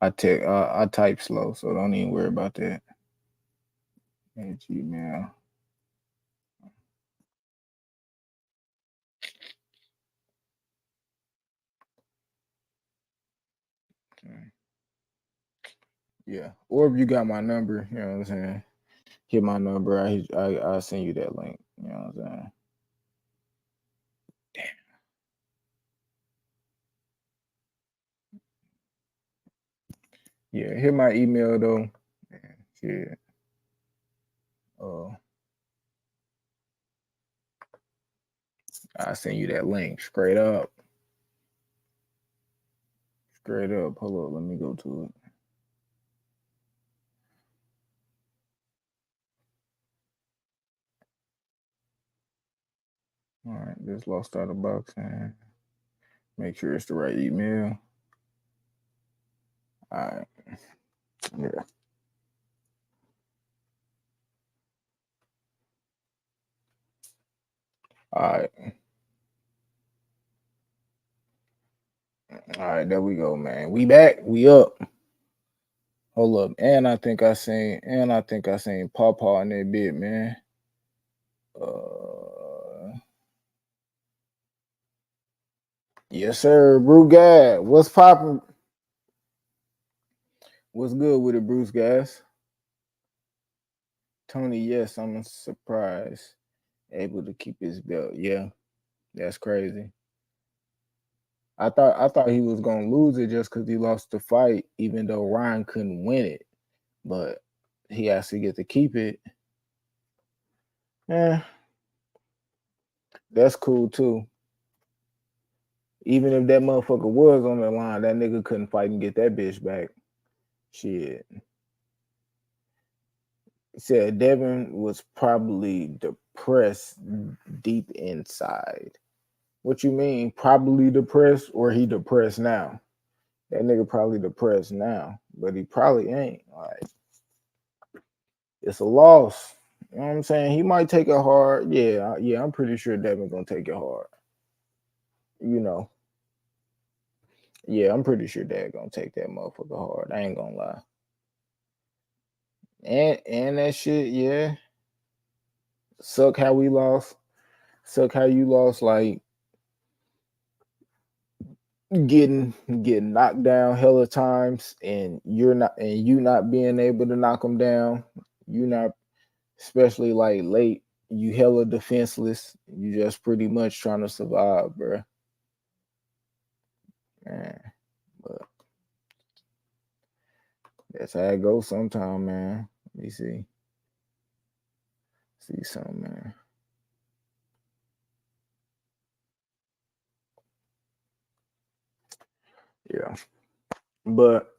I type slow, so don't even worry about that. At Gmail. Okay. Yeah. Or if you got my number, you know what I'm saying? Hit my number. I'll send you that link. You know what I'm saying? Damn. Yeah, hit my email though. Shit. Uh, I'll send you that link straight up. Straight up. Hold up. Let me go to it. All right. Just lost out of box and make sure it's the right email. All right. Yeah. All right. All right. There we go, man. We back. We up. Hold up. And I think I seen Pawpaw in that bit, man. Yes, sir. Brugad. What's popping? What's good with it, Bruce guys? Tony, yes, I'm surprised. Able to keep his belt. Yeah, that's crazy. I thought he was gonna lose it just because he lost the fight, even though Ryan couldn't win it. But he actually get to keep it. Yeah, that's cool too. Even if that motherfucker was on the line, that nigga couldn't fight and get that bitch back. Shit. He said Devin was probably depressed deep inside. What you mean? Probably depressed, or he depressed now? That nigga probably depressed now, but he probably ain't. Like, it's a loss. You know what I'm saying? He might take it hard. Yeah, I'm pretty sure Devin gonna take it hard. You know, yeah, I'm pretty sure Dad gonna take that motherfucker hard. I ain't gonna lie. And that shit, yeah. Suck how we lost. Suck how you lost. Like getting knocked down hella times, and you not being able to knock them down. You not, especially like late. You hella defenseless. You just pretty much trying to survive, bro. Man, but that's how it goes sometime, man. Let me see something, man. Yeah, but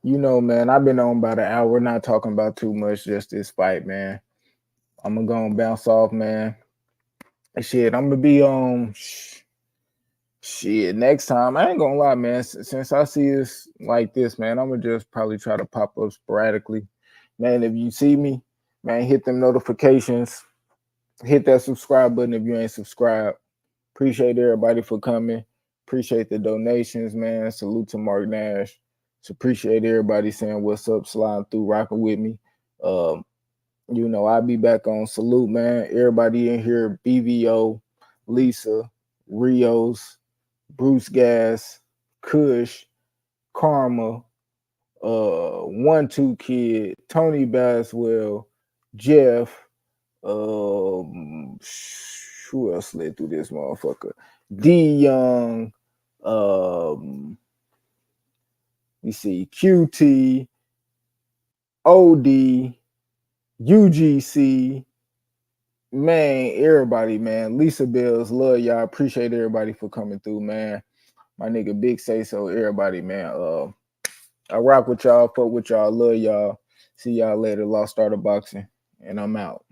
man, I've been on about an hour. We're not talking about too much, just this fight, man. I'm gonna go and bounce off, man. Shit, I'm gonna be on. Shit, next time I ain't gonna lie, man. Since I see this like this, man, I'm gonna just probably try to pop up sporadically, man. If you see me, man, hit them notifications, hit that subscribe button if you ain't subscribed. Appreciate everybody for coming. Appreciate the donations, man. Salute to Mark Nash. So appreciate everybody saying what's up, sliding through, rocking with me. Um, I'll be back on salute, man. Everybody in here, BVO, Lisa, Rios, Bruce Gas, Kush, Karma, 1-2 Kid, Tony Baswell, Jeff, who else slid through this motherfucker? D Young, you see QT, OD, UGC, man, everybody, man. Lisa Bills, love y'all. Appreciate everybody for coming through, man. My nigga Big Say So, everybody, man. I rock with y'all, fuck with y'all, love y'all. See y'all later. Lost Starter Boxing, and I'm out.